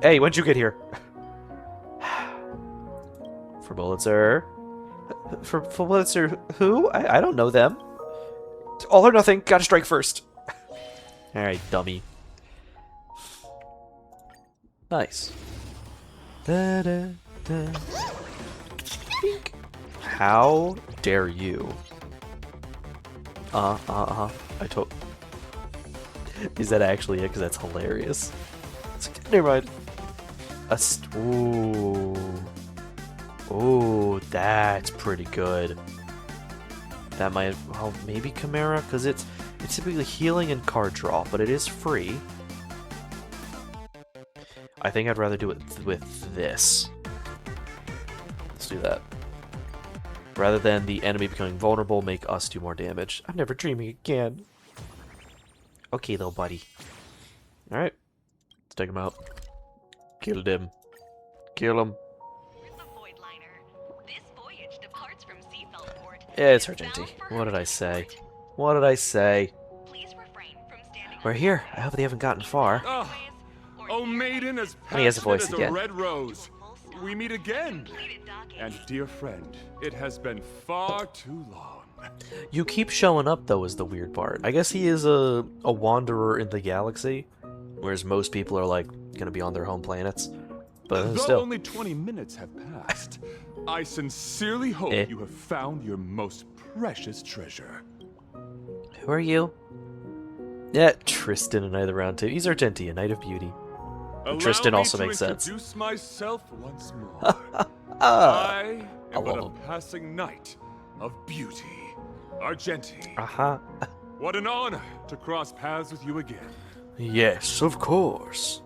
Hey, when'd you get here? For Bullitzer. For Bullitzer who? I don't know them. All or nothing, gotta strike first. Alright, dummy. Nice. Da, da, da. How dare you? I told. Is that actually it? Because that's hilarious. Never mind. Ooh, that's pretty good. That might. Well, maybe Chimera, because it's typically healing and card draw, but it is free. I think I'd rather do it with this. Let's do that. Rather than the enemy becoming vulnerable, make us do more damage. I'm never dreaming again. Okay, little buddy. Alright. Let's take him out. Kill him. Kill him. Yeah, it's Argenti. What did I say? What did I say? We're here. I hope they haven't gotten far. Oh, maiden, as he has a voice passionate as again. a red rose. We meet again. And dear friend, it has been far too long. You keep showing up, though, is the weird part. I guess he is a wanderer in the galaxy, whereas most people are, like, gonna be on their home planets. But Though still. only 20 minutes have passed, I sincerely hope Eh. you have found your most precious treasure. Who are you? Yeah, Tristan and Knight of the Round Table. He's Argentia, Knight of Beauty. Allow Tristan me also to makes sense. introduce myself once more. I am but a love him. passing knight of beauty, Argenti. Uh-huh. What an honor to cross paths with you again. Yes, of course.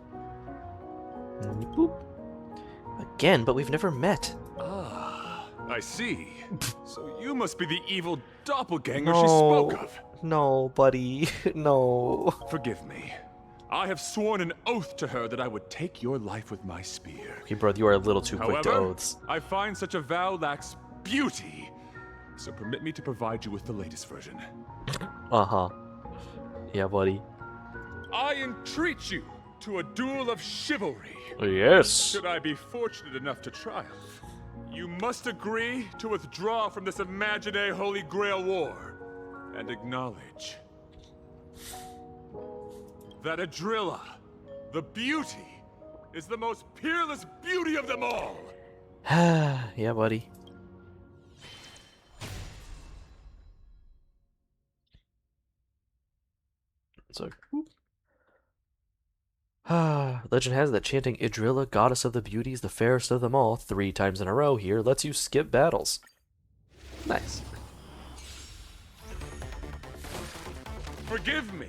Boop. Again, but we've never met. Ah, I see. So you must be the evil doppelganger she No, spoke of. no, buddy, no. Forgive me. I have sworn an oath to her that I would take your life with my spear. Okay, bro, you are a little too quick to However, oaths. I find such a vow lacks beauty. So permit me to provide you with the latest version. Uh-huh. Yeah, buddy. I entreat you to a duel of chivalry. Yes. Should I be fortunate enough to triumph, you must agree to withdraw from this imaginary Holy Grail war and acknowledge that Adrilla, the beauty, is the most peerless beauty of them all. Yeah, buddy. So, legend has it that chanting Idrilla, goddess of the beauties, the fairest of them all, 3 times in a row here lets you skip battles. Nice. Forgive me.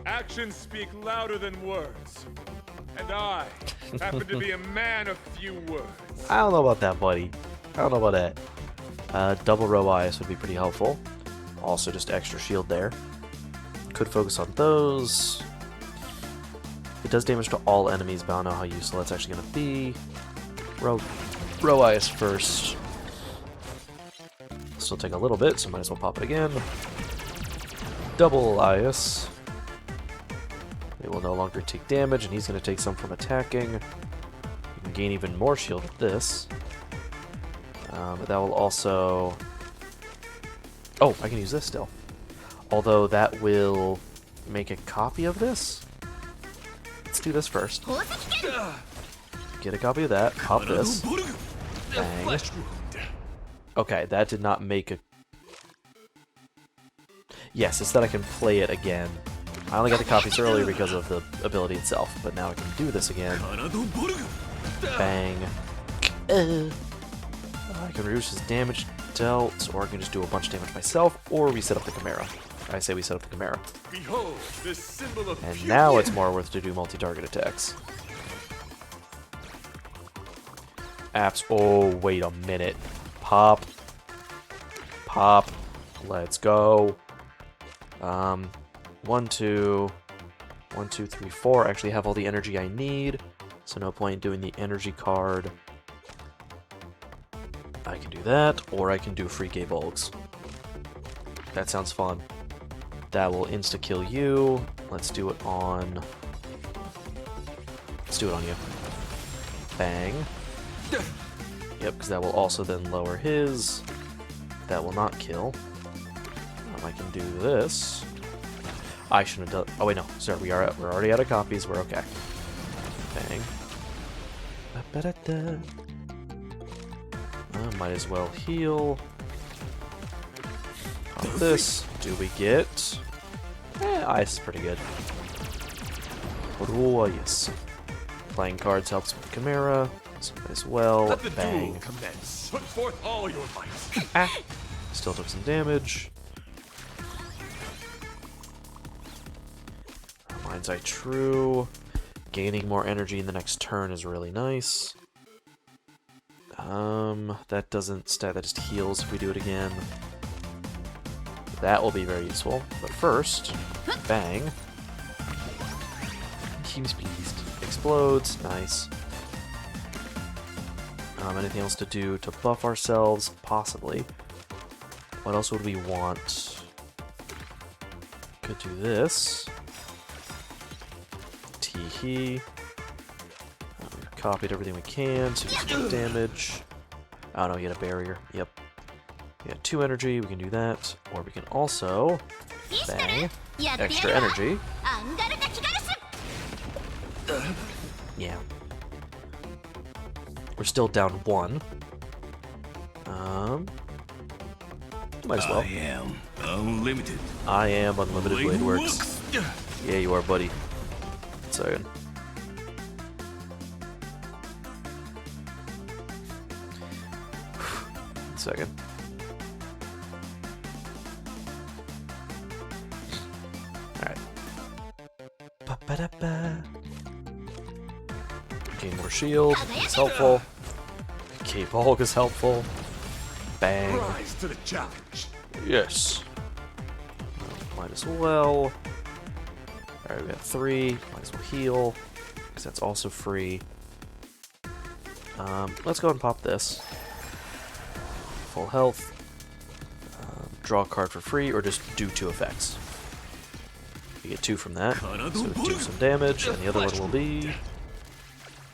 Actions speak louder than words. And I happen to be a man of few words. I don't know about that, buddy. I don't know about that. Double row ice would be pretty helpful. Also, just extra shield there. Could focus on those. It does damage to all enemies, but I don't know how useful that's actually going to be. Row ice first. This will take a little bit, so might as well pop it again. Double ice. It will no longer take damage, and he's going to take some from attacking. You can gain even more shield with this. But that will also... Oh, I can use this still. Although that will make a copy of this. Let's do this first. Get a copy of that. Pop this. Bang. Okay, that did not make a... Yes, it's that I can play it again. I only got the copies earlier because of the ability itself, but now I can do this again. Bang. I can reduce his damage dealt, or I can just do a bunch of damage myself, or we set up the Chimera. I say we set up the Chimera. Behold, this symbol of And beauty. now it's more worth to do multi-target attacks. Apps. Oh, wait a minute. Pop. Pop. Let's go. 1, 2, 1, 2, 3, 4. I actually have all the energy I need, so no point doing the energy card. I can do that, or I can do free gay bulks. That sounds fun. That will insta-kill you. Let's do it on... Let's do it on you. Bang. Yep, because that will also then lower his. That will not kill. I can do this. I shouldn't have done... Oh, wait, no. Sorry, we're already out of copies. We're okay. Bang. Ba-ba-da-da. Might as well heal. Pop this. Do we get... ice is pretty good. Oh, yes. Playing cards helps with Chimera. So might as well. Let the Bang. duel commence. Put forth all your might. Still took some damage. Mind's Eye True. Gaining more energy in the next turn is really nice. That doesn't stat, that just heals if we do it again. That will be very useful. But first, bang. Seems pleased. Explodes, nice. Anything else to do to buff ourselves? Possibly. What else would we want? Could do this. Tee-hee. We've copied everything we can, so just get damage. Oh no, you had a barrier. Yep. We got 2 energy, we can do that. Or we can also... Bang. Extra energy. Yeah. We're still down 1. Might as well. I am unlimited. I am unlimited blade works. Yeah, you are, buddy. Second. Second. Alright. Ba-ba-da-ba. Gain more shield. It's helpful. K-Bulk is helpful. Bang. Rise to the challenge. Yes. Might as well. Alright, we got 3. Might as well heal, because that's also free. Let's go and pop this. Full health. Draw a card for free, or just do 2 effects. You get 2 from that, so do some damage, and the other one will be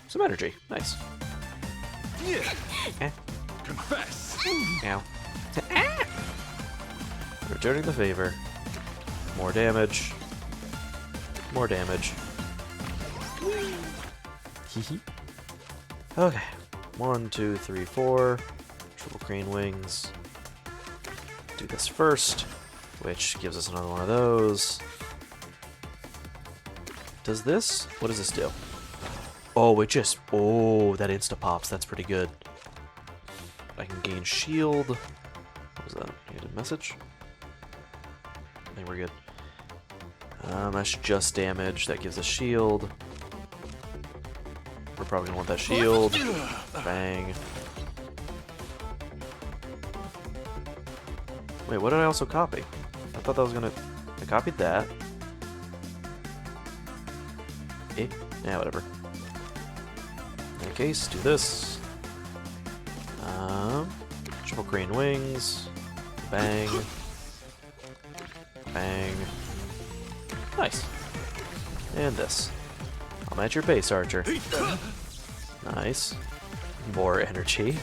some energy. Nice. Eh. Confess. Ow. Returning the favor. More damage. More damage. Hehe. Okay. 1, 2, 3, 4. Triple crane wings. Do this first, which gives us another one of those. Does this? What does this do? Oh, it just... Oh, that insta-pops. That's pretty good. I can gain shield. What was that? Needed a message? I think we're good. That's just damage. That gives us shield. We're probably gonna want that shield. Bang. Wait, what did I also copy? I thought that was gonna... I copied that. Eh? Yeah, whatever. In any case, do this. Triple crane wings. Bang. Bang. Nice. And this. I'm at your base, Archer. Nice. More energy.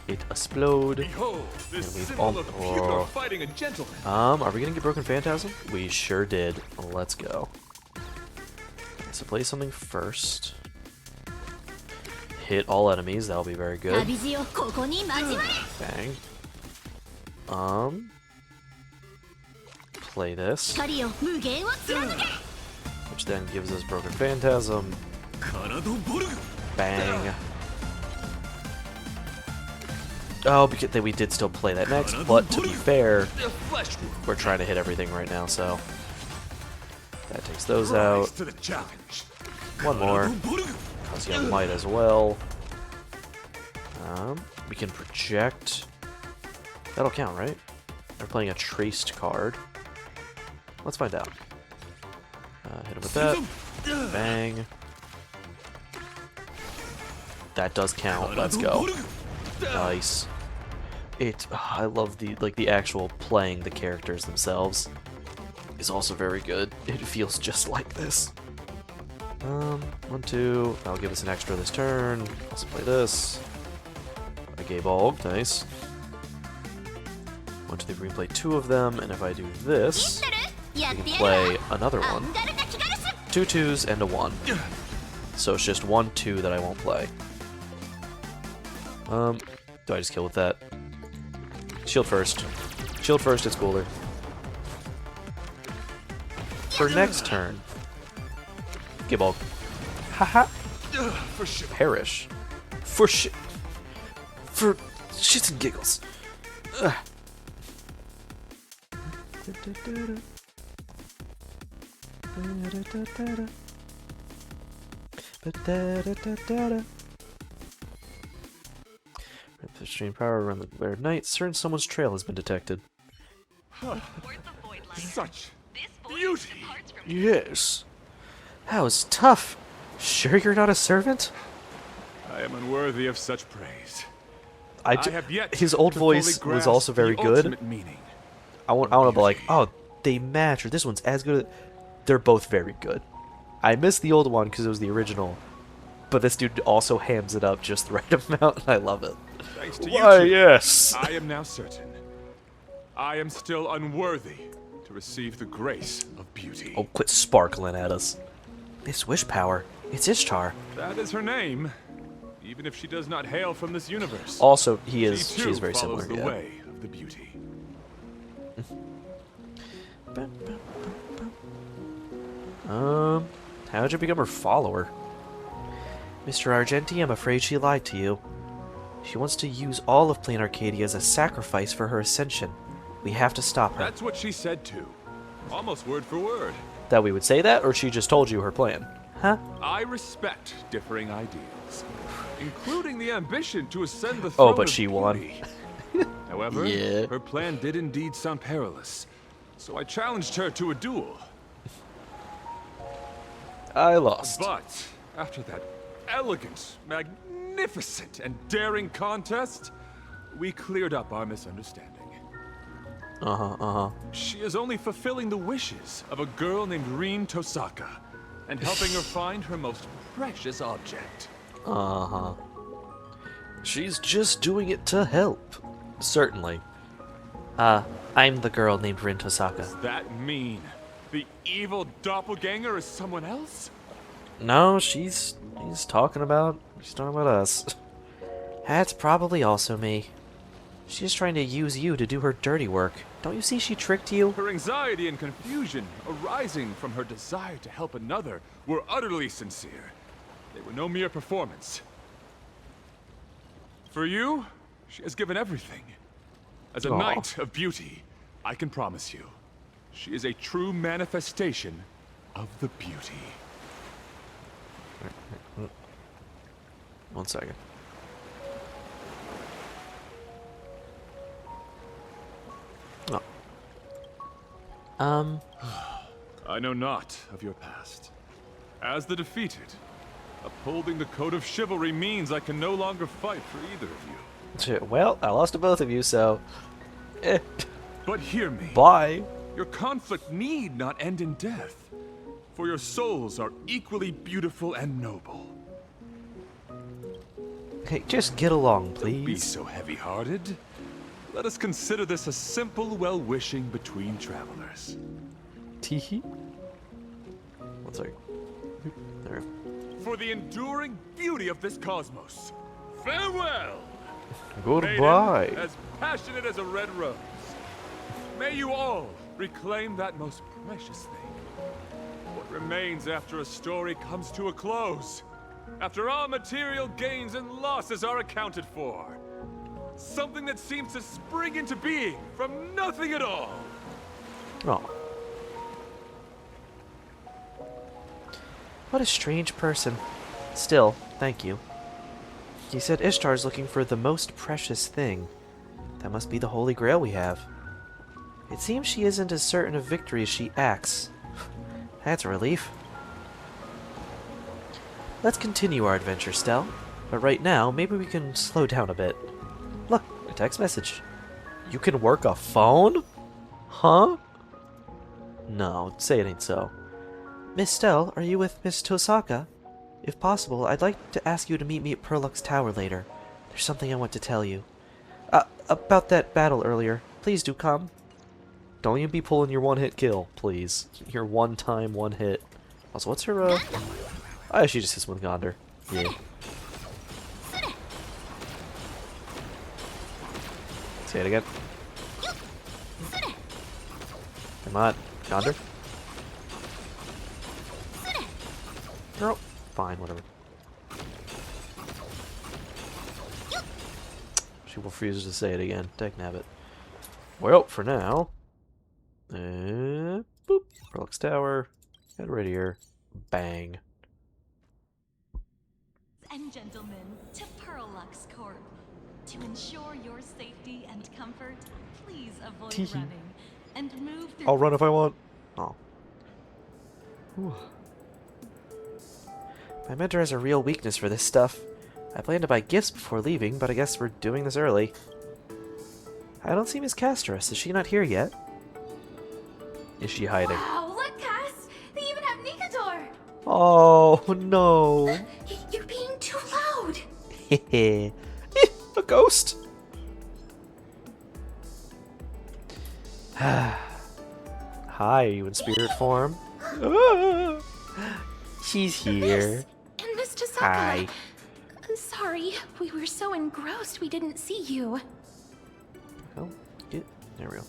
It explode. Behold, this And we've symbol of pure oh. fighting a gentleman. Are we gonna get Broken Phantasm? We sure did. Let's go. So play something first. Hit all enemies, that'll be very good. Bang. Play this. Which then gives us Broken Phantasm. Bang. Oh, because we did still play that next, but to be fair, we're trying to hit everything right now, so that takes those Rise out. to the challenge. One more, because you might as well. We can project. That'll count, right? We're playing a traced card. Let's find out. Hit him with that. Bang. That does count. Let's go. Nice. I love the actual playing the characters themselves is also very good. It feels just like this. 1, 2. That'll give us an extra this turn. Also play this. A gay bulb. Nice. 1, 2, 3. We can play 2 of them, and if I do this, we can play another one. 2 2s and a 1. So it's just 1 2 that I won't play. Do I just kill with that? Shield first. Shield first, it's cooler. For next turn. Gibble. Haha. For sure. Perish. For shits and giggles. Ugh. Extreme power around the glare of night. Certain someone's trail has been detected. Such beauty. Yes. That was tough. Sure you're not a servant? I am unworthy of such praise. I have yet his old to fully voice was grasp also very the good. ultimate meaning. I want to be like, oh, they match, or this one's as good. They're both very good. I missed the old one because it was the original, but this dude also hams it up just the right amount, and I love it. Thanks to Why, you two, yes. I am now certain. I am still unworthy to receive the grace of beauty. Oh, quit sparkling at us. This wish power, it's Ishtar. That is her name. even if she does not hail from this universe. Also, She too she's very follows similar. the Yeah. way of the beauty. How'd you become her follower? Mr. Argenti, I'm afraid she lied to you. She wants to use all of Plain Arcadia as a sacrifice for her ascension. We have to stop her. That's what she said too. Almost word for word. That we would say that, or she just told you her plan? Huh? I respect differing ideas, including the ambition to ascend the throne Oh, but of she won. beauty. However, Yeah. her plan did indeed sound perilous, so I challenged her to a duel. I lost. But after that elegant, magnificent, and daring contest, we cleared up our misunderstanding. She is only fulfilling the wishes of a girl named Rin Tosaka and helping her find her most precious object. She's just doing it to help. Certainly. I'm the girl named Rin Tosaka. Does that mean the evil doppelganger is someone else? No, she's talking about us. That's probably also me. She's trying to use you to do her dirty work. Don't you see she tricked you? Her anxiety and confusion arising from her desire to help another were utterly sincere. They were no mere performance. For you, she has given everything. As a Aw. knight of beauty, I can promise you, she is a true manifestation of the beauty. 1 second. Oh, I know not of your past. As the defeated, upholding the code of chivalry means I can no longer fight for either of you. well, I lost to both of you, so But hear me. bye. Your conflict need not end in death, for your souls are equally beautiful and noble. Hey, just get along, Don't be please. so heavy-hearted. Let us consider this a simple well-wishing between travelers. Teehee. 1 second. There. For the enduring beauty of this cosmos, farewell! Goodbye. Maiden, as passionate as a red rose. May you all reclaim that most precious thing. What remains after a story comes to a close. After all material gains and losses are accounted for. Something that seems to spring into being from nothing at all. Oh. What a strange person. Still, thank you. You said Ishtar's looking for the most precious thing. That must be the Holy Grail we have. It seems she isn't as certain of victory as she acts. That's a relief. Let's continue our adventure, Stell. But right now, maybe we can slow down a bit. Look, a text message. You can work a phone? Huh? No, say it ain't so. Miss Stell, are you with Miss Tosaka? If possible, I'd like to ask you to meet me at Perlux Tower later. There's something I want to tell you. About that battle earlier. Please do come. Don't even be pulling your one-hit kill, please. Your one-time, one-hit. Also, what's her, Oh, she just hits with Gonder. Yeah. Say it again. Come on, Gonder. No, fine, whatever. She refuses to say it again. Dagnabbit. Well, for now. Boop. Perlux Tower. Head right here. Bang. And gentlemen, to Perlux Corp. To ensure your safety and comfort, please avoid Teehee. running and move through. I'll run if I want. Oh. Whew. My mentor has a real weakness for this stuff. I plan to buy gifts before leaving, but I guess we're doing this early. I don't see Miss Castros. Is she not here yet? Is she hiding? Wow, look, Cass! They even have Nikador! Oh, no. You're being too loud! Hehe. A ghost. Hi, are you in spirit form? Ah. She's here. And Miss Tosaka. Hi. I'm sorry. sorry. We were so engrossed we didn't see you. Oh, there we go.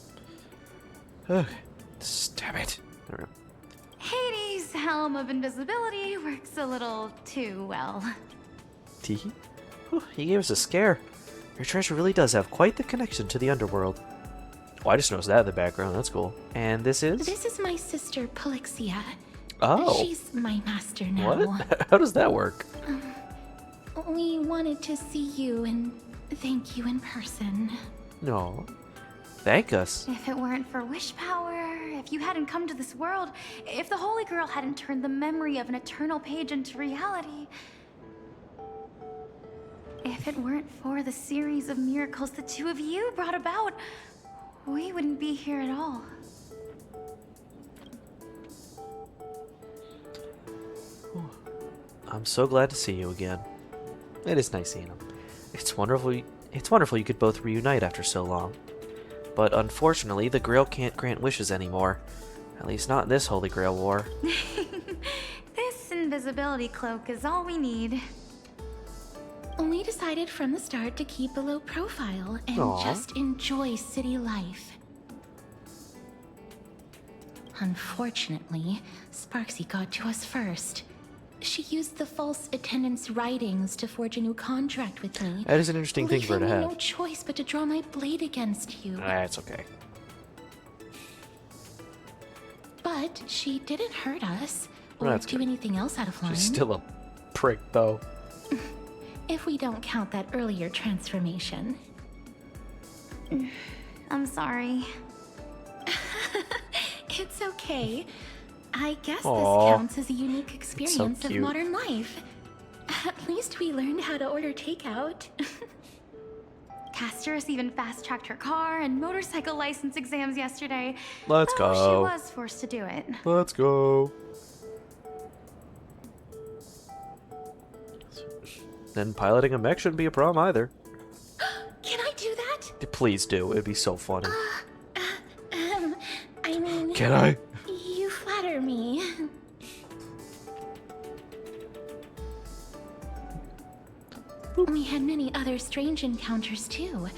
Okay. Stab it. There we go. Hades' helm of invisibility works a little too well. Teehee. Whew, he gave us a scare. Your treasure really does have quite the connection to the underworld. Oh, I just noticed that in the background. That's cool. And this is? This is my sister, Polixia. Oh. She's my master now. What? How does that work? We wanted to see you and thank you in person. No. Thank us. If it weren't for wish power, if you hadn't come to this world, if the Holy Girl hadn't turned the memory of an eternal page into reality, if it weren't for the series of miracles the two of you brought about, we wouldn't be here at all. I'm so glad to see you again. It is nice seeing him. It's wonderful you could both reunite after so long. But unfortunately, the Grail can't grant wishes anymore. At least not in this Holy Grail war. This invisibility cloak is all we need. We decided from the start to keep a low profile and just enjoy city life. Unfortunately, Sparksy got to us first. She used the false attendance writings to forge a new contract with me. That is an interesting thing for her to leaving me have. no choice but to draw my blade against you. That's okay. But she didn't hurt us or That's do good. anything else out of line. She's still a prick, though. If we don't count that earlier transformation. I'm sorry. It's okay. I guess Aw, this counts as a unique experience of cute. modern life. At least we learned how to order takeout. Castorus even fast-tracked her car and motorcycle license exams yesterday. Let's though go. She was forced to do it. Let's go. Then piloting a mech shouldn't be a problem either. Can I do that? Please do. It'd be so funny. I mean... Can I? You flatter me. We had many other strange encounters too.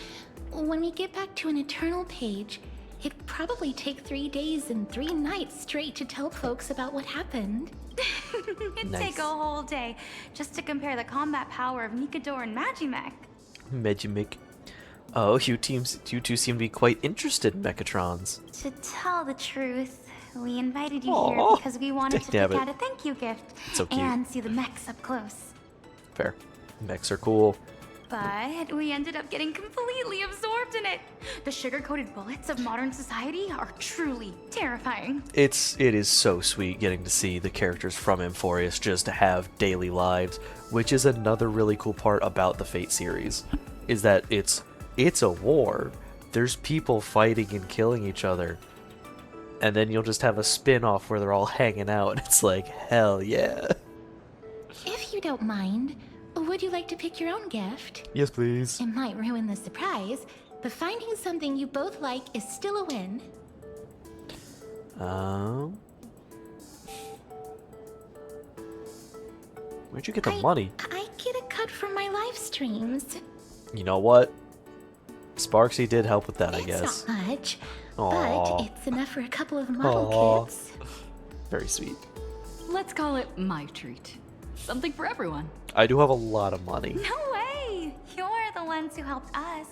When we get back to an eternal page, it'd probably take 3 days and 3 nights straight to tell folks about what happened. It'd Nice. take a whole day just to compare the combat power of Nikador and Magimech. Megimic. Oh, you two seem to be quite interested in Mechatrons. To tell the truth, we invited you Aw, here because we wanted to damn pick it. out a thank you gift So cute. and see the mechs up close. Fair. Mechs are cool. But we ended up getting completely absorbed in it. The sugar-coated bullets of modern society are truly terrifying. It is so sweet getting to see the characters from Amphorius just have daily lives, which is another really cool part about the Fate series, is that it's a war. There's people fighting and killing each other. And then you'll just have a spin-off where they're all hanging out, and it's like, hell yeah. If you don't mind, would you like to pick your own gift? Yes, please. It might ruin the surprise, but finding something you both like is still a win. Where'd you get the money? I get a cut from my live streams. You know what? Sparksy did help with that, I It's guess. not much, Aw. but it's enough for a couple of model Aw. kits. Very sweet. Let's call it my treat. Something for everyone. I do have a lot of money. No way! You're the ones who helped us.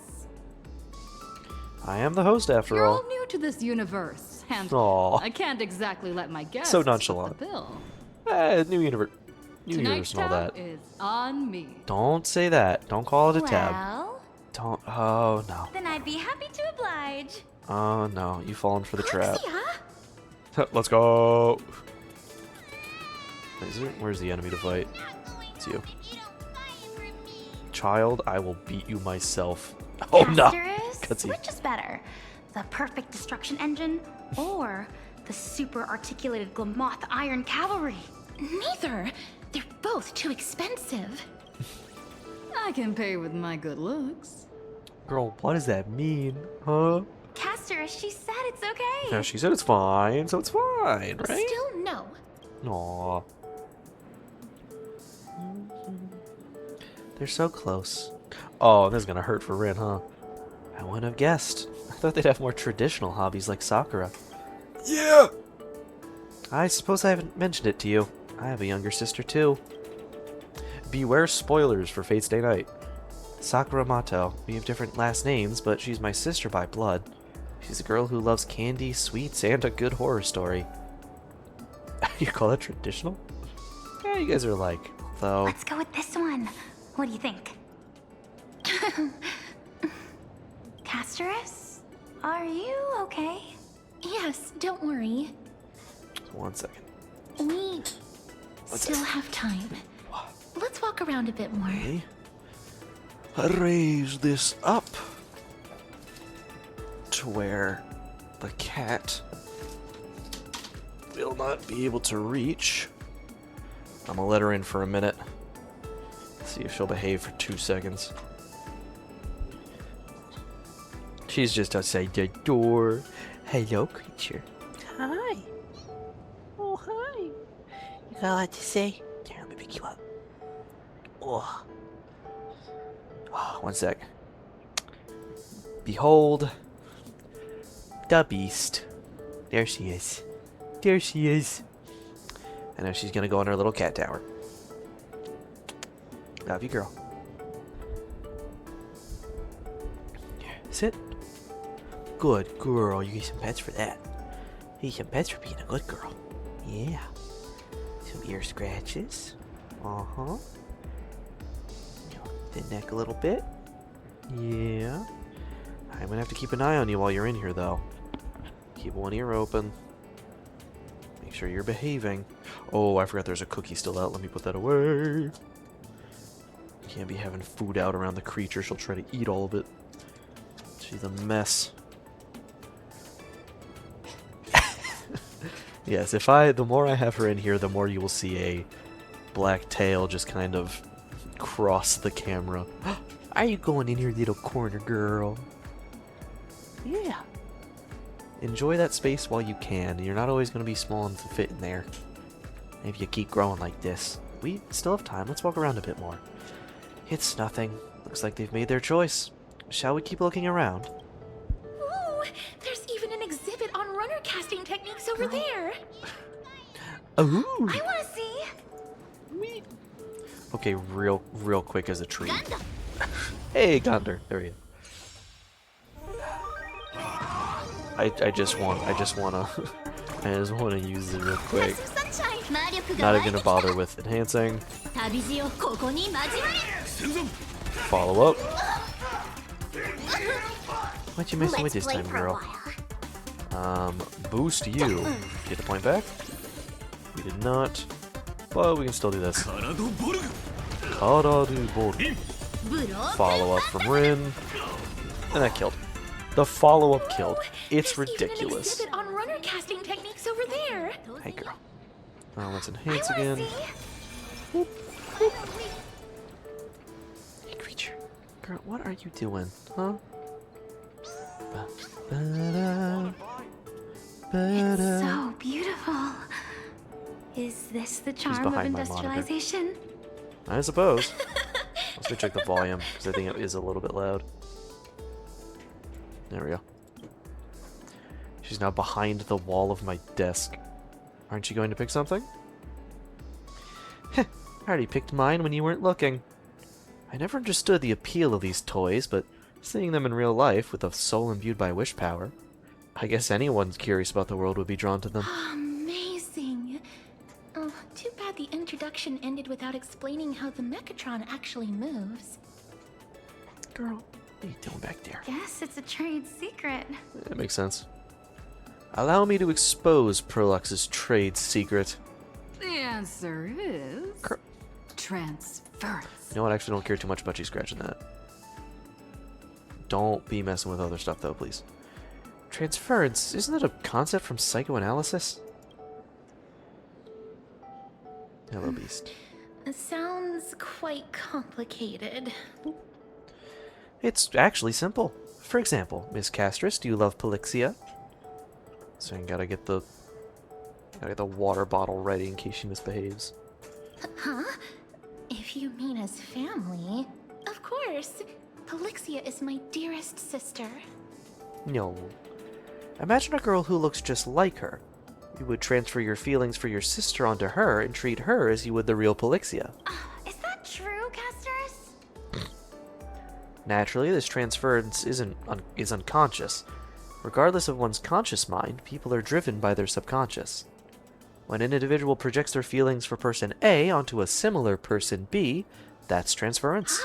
I am the host after You're all. all new to this universe, and Aw. I can't exactly let my guests So foot the nonchalant. bill. New universe. New universe Tonight's and all tab that. is on me. Don't say that. Don't call it a tab. Well, Don't. Oh, no. then I'd be happy to oblige. Oh, no. You've fallen for the trap. Yeah? Let's go. Where's the enemy to fight? It's you. Child, I will beat you myself. Oh, no. Castorus, Cutscene. which is better? The perfect destruction engine or the super articulated Glamoth Iron Cavalry? Neither. They're both too expensive. I can pay with my good looks. Girl, what does that mean? Huh? Castorus, she said it's okay. Yeah, she said it's fine, so it's fine, right? Still no. Aw. They're so close. Oh, this is gonna hurt for Rin, huh? I wouldn't have guessed. I thought they'd have more traditional hobbies like Sakura. Yeah! I suppose I haven't mentioned it to you. I have a younger sister too. Beware spoilers for Fate's Day Night. Sakura Mato. We have different last names, but she's my sister by blood. She's a girl who loves candy, sweets, and a good horror story. You call that traditional? Yeah, you guys are like, though. Let's go with this one. What do you think? Castorus? Are you okay? Yes, don't worry. 1 second. We still have time. Let's walk around a bit more. Okay. Raise this up to where the cat will not be able to reach. I'm gonna let her in for a minute. See if she'll behave for 2 seconds. She's just outside the door. Hello, creature. Hi. Oh, hi. You got a lot to say? Here, let me pick you up. Oh. Oh, 1 sec. Behold the beast. There she is. There she is. And now she's gonna go in her little cat tower. Love you, girl. Here, sit. Good girl. You get some pets for that. You get some pets for being a good girl. Yeah. Some ear scratches. Uh-huh. The neck a little bit. Yeah. I'm gonna have to keep an eye on you while you're in here, though. Keep one ear open. Make sure you're behaving. Oh, I forgot there's a cookie still out. Let me put that away. You can't be having food out around the creature. She'll try to eat all of it. She's a mess. Yes, the more I have her in here, the more you will see a black tail just kind of cross the camera. Are you going in your little corner, girl? Yeah. Enjoy that space while you can. You're not always going to be small and to fit in there. If you keep growing like this. We still have time. Let's walk around a bit more. It's nothing. Looks like they've made their choice. Shall we keep looking around? Ooh, there's even an exhibit on runner casting techniques over there. Ooh. I want to see. Okay, real quick as a treat. Hey, Gander. There he is. I just wanna use it real quick. Not even gonna bother with enhancing. Follow up. What you messing with this time, girl? Boost you. Get the point back. We did not, but we can still do this. Karadu Boru. Follow up from Rin, and that killed. The follow-up killed. It's ridiculous. Even an exhibit on runner casting techniques over there. Hey, girl. Now let's enhance again. Hey, creature. Girl, what are you doing, huh? It's so beautiful. Is this the charm of behind my monitor. industrialization? I suppose. Let's me check the volume, because I think it is a little bit loud. There we go. She's now behind the wall of my desk. Aren't you going to pick something? Heh, I already picked mine when you weren't looking. I never understood the appeal of these toys, but seeing them in real life with a soul imbued by wish power, I guess anyone curious about the world would be drawn to them. Amazing. Oh, too bad the introduction ended without explaining how the Mechatron actually moves. Girl, what are you doing back there? Guess it's a trade secret. That makes sense. Allow me to expose Prolux's trade secret. The answer is transference. You know what? I actually don't care too much about you scratching that. Don't be messing with other stuff, though, please. Transference, isn't that a concept from psychoanalysis? Hello, beast. It sounds quite complicated. It's actually simple. For example, Miss Castris, do you love Polixia? So you gotta get the water bottle ready in case she misbehaves. Huh? If If you mean as family, of course. Polixia is my dearest sister. No. Imagine a girl who looks just like her. You would transfer your feelings for your sister onto her and treat her as you would the real Polixia. Is that true, Casterus? Naturally, this transference is unconscious. Regardless of one's conscious mind, people are driven by their subconscious. When an individual projects their feelings for person A onto a similar person B, that's transference.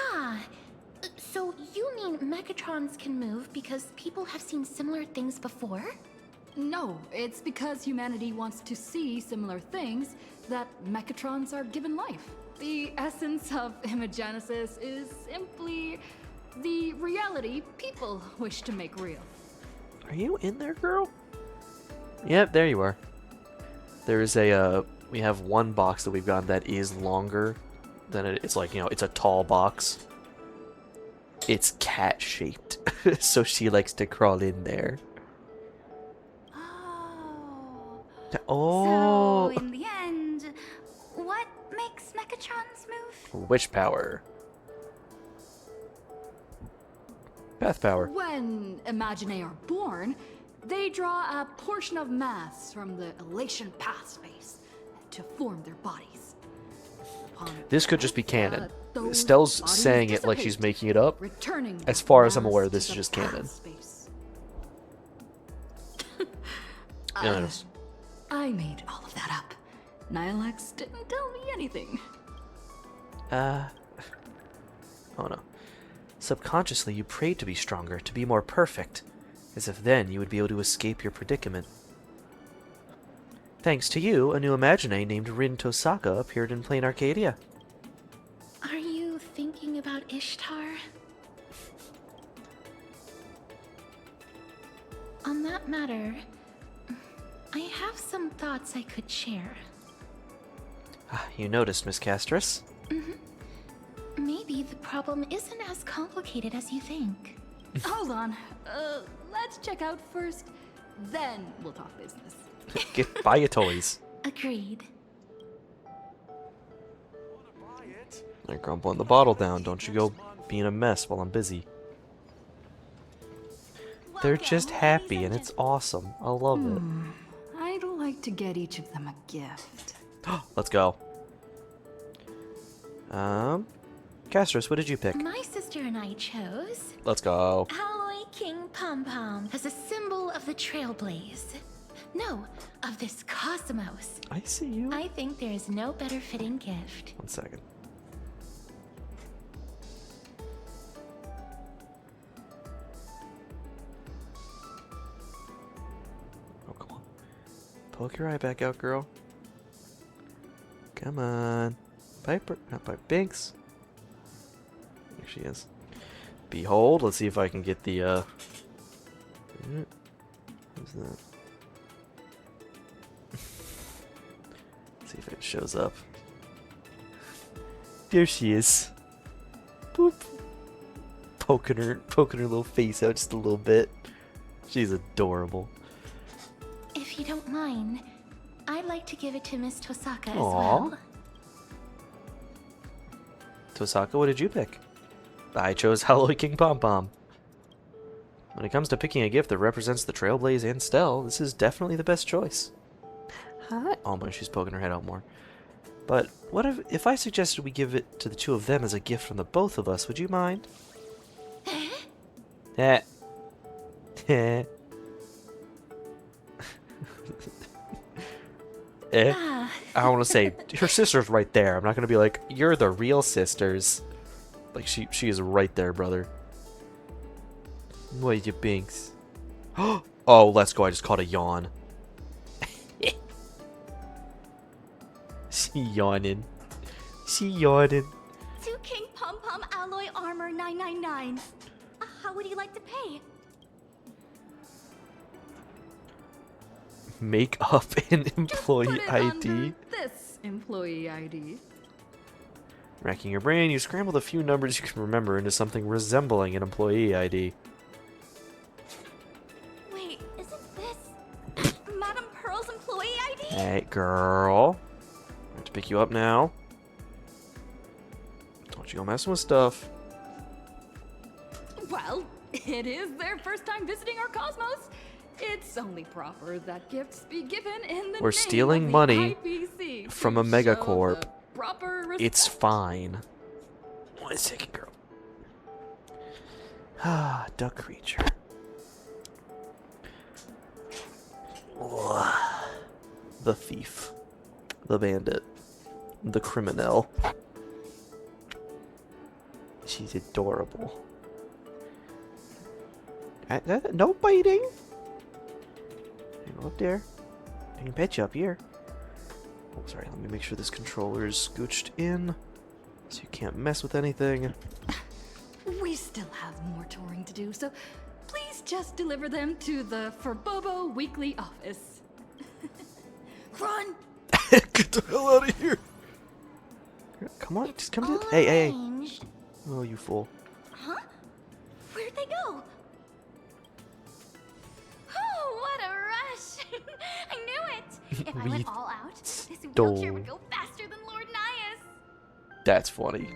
So you mean Mechatrons can move because people have seen similar things before? No, it's because humanity wants to see similar things that Mechatrons are given life. The essence of imagenesis is simply the reality people wish to make real. Are you in there, girl? Yep, there you are. There is a, we have one box that we've got that is longer than it's like, you know, it's a tall box. It's cat-shaped, so she likes to crawl in there. Oh. Oh! So, in the end, what makes Mechatrons move? Witch power. Path power. When Imaginae are born, they draw a portion of mass from the elation path space to form their bodies. Upon This could just be canon. those Stell's bodies saying it like she's dissipate, making it up. returning As far as I'm mass aware, to this the is just path canon. space. Yeah, it is. I made all of that up. Nilex didn't tell me anything. Oh no. Subconsciously, you prayed to be stronger, to be more perfect, as if then you would be able to escape your predicament. Thanks to you, a new Imaginae named Rin Tosaka appeared in Plain Arcadia. Are you thinking about Ishtar? On that matter, I have some thoughts I could share. You noticed, Miss Castris? Maybe the problem isn't as complicated as you think. Hold on. Let's check out first, then we'll talk business. Buy your toys. Agreed. They're grumbling the bottle down. Don't you go being a mess while I'm busy. They're just happy and it's awesome. I love it. I'd like to get each of them a gift. Let's go. Castris, what did you pick? My sister and I chose Let's go. Alloy King Pom Pom as a symbol of the Trailblaze. No, of this cosmos. I see you. I think there is no better fitting gift. 1 second. Oh, come on. Poke your eye back out, girl. Come on. Piper, not Piper. Binks. There she is. Behold, let's see if I can get the, who's that? See if it shows up. There she is. Boop. Poking her little face out just a little bit. She's adorable. If you don't mind, I'd like to give it to Miss Tosaka as Aw. well. Tosaka, what did you pick? I chose Alloy King Pom Pom. When it comes to picking a gift that represents the Trailblaze and Stell, this is definitely the best choice. Hi. Almost, she's poking her head out more. But what if I suggested we give it to the two of them as a gift from the both of us? Would you mind? Eh. Eh. Eh. I want to say her sister's right there. I'm not gonna be like, you're the real sisters. Like she is right there, brother. What you binks? Oh, let's go. I just caught a yawn. She yawning. She yawning. 2 King Pom Pom Alloy Armor 999. How would you like to pay? Make up an Just employee put it ID. under this employee ID. Racking your brain, you scramble the few numbers you can remember into something resembling an employee ID. Wait, isn't this Madame Pearl's employee ID? Hey, girl. I have to pick you up now. She go messing with stuff. Well, it is their first time visiting our cosmos. It's only proper that gifts be given in the We're name stealing of the money IPC from to a show megacorp. the proper It's respect. fine. Wait a second, girl. Ah, duck creature. The thief. The bandit. The criminal. She's adorable. No biting. Go up there. I can pet you up here. Oh, sorry, let me make sure this controller is scooched in so you can't mess with anything. We still have more touring to do, so please just deliver them to the Forbobo Weekly office. Run! Get the hell out of here! Come on, just come in. Hey, hey, hey. Arranged. Oh, you fool. Huh? Where'd they go? Oh, what a rush! I knew it! If I We went all out, this stole. wheelchair would go faster than Lord Nias. That's funny.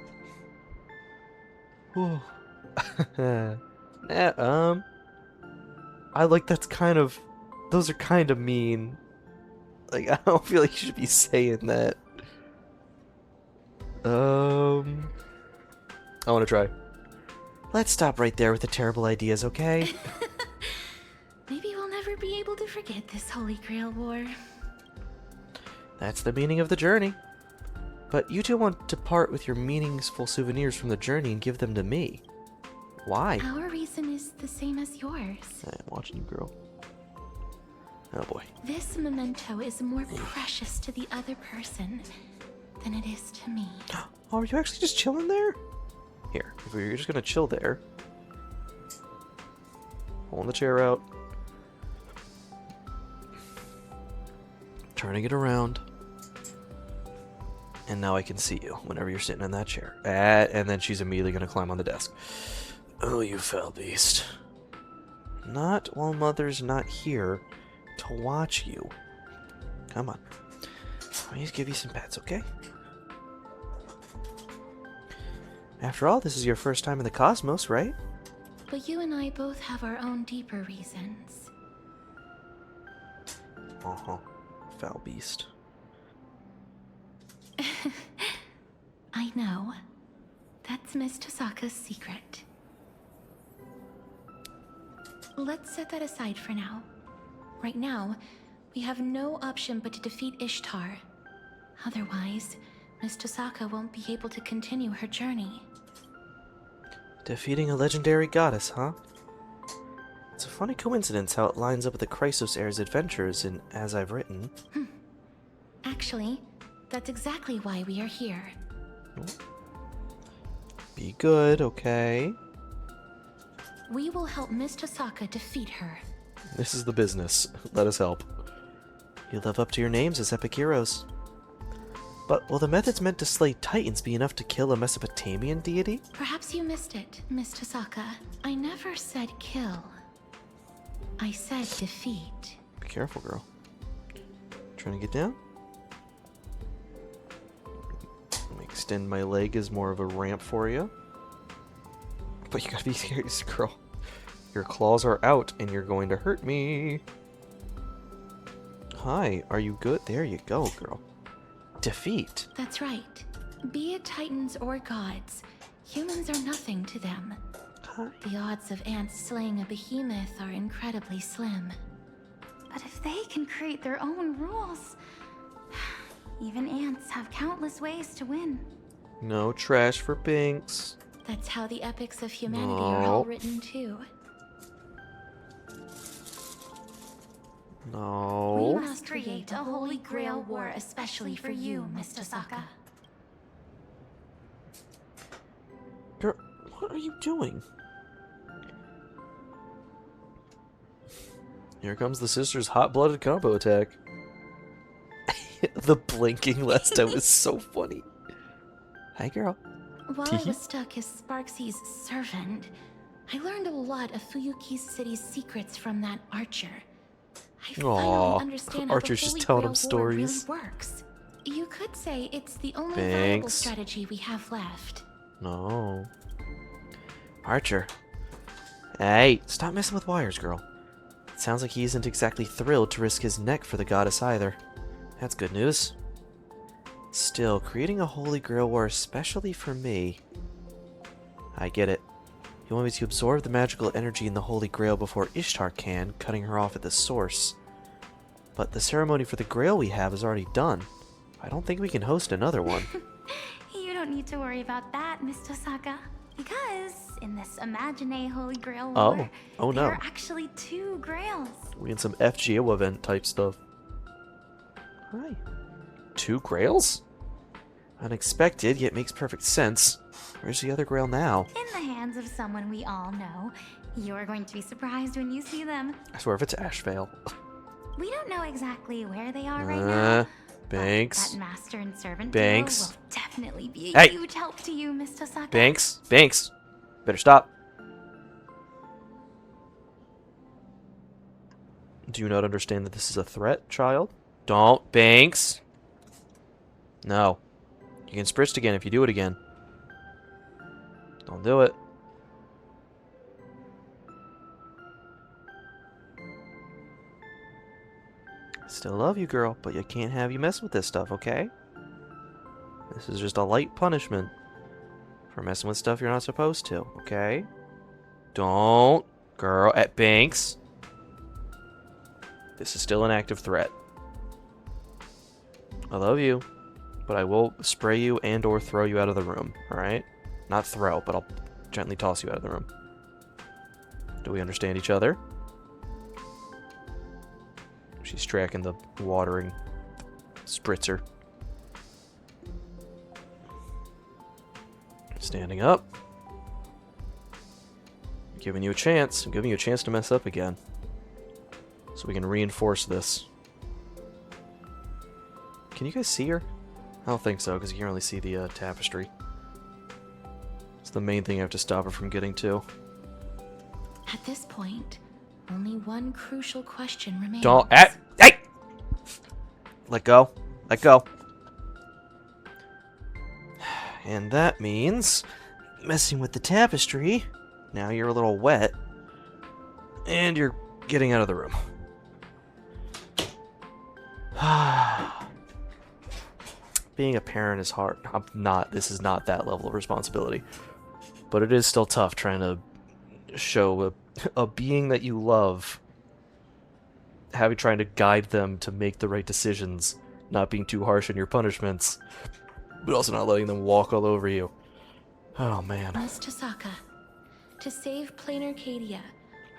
I like that's kind of... Those are kind of mean. Like, I don't feel like you should be saying that. I want to try. Let's stop right there with the terrible ideas, okay? Maybe we'll never be able to forget this Holy Grail War. That's the meaning of the journey. But you two want to part with your meaningful souvenirs from the journey and give them to me. Why? Our reason is the same as yours. I'm watching you grow. Oh boy. This memento is more precious to the other person than it is to me. Oh, are you actually just chilling there? Here, if you're just gonna chill there. Pulling the chair out. Turning it around. And now I can see you whenever you're sitting in that chair. And then she's immediately gonna climb on the desk. Oh, you foul beast. Not while Mother's not here to watch you. Come on. Let me just give you some pets, okay? After all, this is your first time in the cosmos, right? But you and I both have our own deeper reasons. Uh-huh. Foul beast. I know. That's Miss Tosaka's secret. Let's set that aside for now. Right now, we have no option but to defeat Ishtar. Otherwise, Miss Tosaka won't be able to continue her journey. Defeating a legendary goddess, huh? It's a funny coincidence how it lines up with the Chrysos Heir's adventures in As I've Written. Actually, that's exactly why we are here. Be good, okay? We will help Miss Tosaka defeat her. This is the business. Let us help. You live up to your names as epic heroes. But will the methods meant to slay titans be enough to kill a Mesopotamian deity? Perhaps you missed it, Miss Tosaka. I never said kill. I said defeat. Be careful, girl. Trying to get down? Let me extend my leg as more of a ramp for you. But you gotta be serious, girl. Your claws are out and you're going to hurt me. Hi, are you good? There you go, girl. Defeat. That's right. Be it titans or gods, humans are nothing to them. Hi. The odds of ants slaying a behemoth are incredibly slim. But if they can create their own rules, even ants have countless ways to win. No trash for Binks. That's how the epics of humanity are all No. written too. We No. must create a Holy Grail War especially for you, Miss Tosaka. Girl, what are you doing? Here comes the sister's hot-blooded combo attack. The blinking last time was so funny. Hi, girl. While I was stuck as Sparksy's servant, I learned a lot of Fuyuki's city's secrets from that archer. I finally Aw, understand how Archer's the just Holy telling Grail him War stories. really works. You could say it's the only viable Thanks. strategy we have left. No. Archer. Hey, stop messing with wires, girl. It sounds like he isn't exactly thrilled to risk his neck for the goddess either. That's good news. Still, creating a Holy Grail war especially for me... I get it. You want me to absorb the magical energy in the Holy Grail before Ishtar can, cutting her off at the source. But the ceremony for the Grail we have is already done. I don't think we can host another one. You don't need to worry about that, Miss Tosaka. Because in this Imagine Holy Grail war, oh no. there are actually 2 grails. We get some FGO event type stuff. Hi. 2 grails? Unexpected, yet makes perfect sense. Where's the other grail now? In the hands of someone we all know. You're going to be surprised when you see them. I swear if it's Ashvale. We don't know exactly where they are right now. Banks. That master and servant Banks. duo will definitely be a huge help to you, Miss Tosaka. Banks. Banks. Better stop. Do you not understand that this is a threat, child? Don't. Banks. No. You can spritz again if you do it again. Don't do it. I still love you, girl, but you can't have you mess with this stuff, okay? This is just a light punishment for messing with stuff you're not supposed to, okay? Don't. Girl, at Banks. This is still an active threat. I love you, but I will spray you and or throw you out of the room, alright? Not throw, but I'll gently toss you out of the room. Do we understand each other? She's tracking the watering spritzer. Standing up. Giving you a chance. I'm giving you a chance to mess up again. So we can reinforce this. Can you guys see her? I don't think so, because you can't really see the tapestry. It's the main thing I have to stop her from getting to. At this point, only one crucial question remains. Don't. Hey! Let go. Let go. And that means messing with the tapestry. Now you're a little wet. And you're getting out of the room. Being a parent is hard. This is not that level of responsibility. But it is still tough trying to show a being that you love, trying to guide them to make the right decisions, not being too harsh in your punishments, but also not letting them walk all over you. Oh man. Miss Tosaka, to save Plain Arcadia,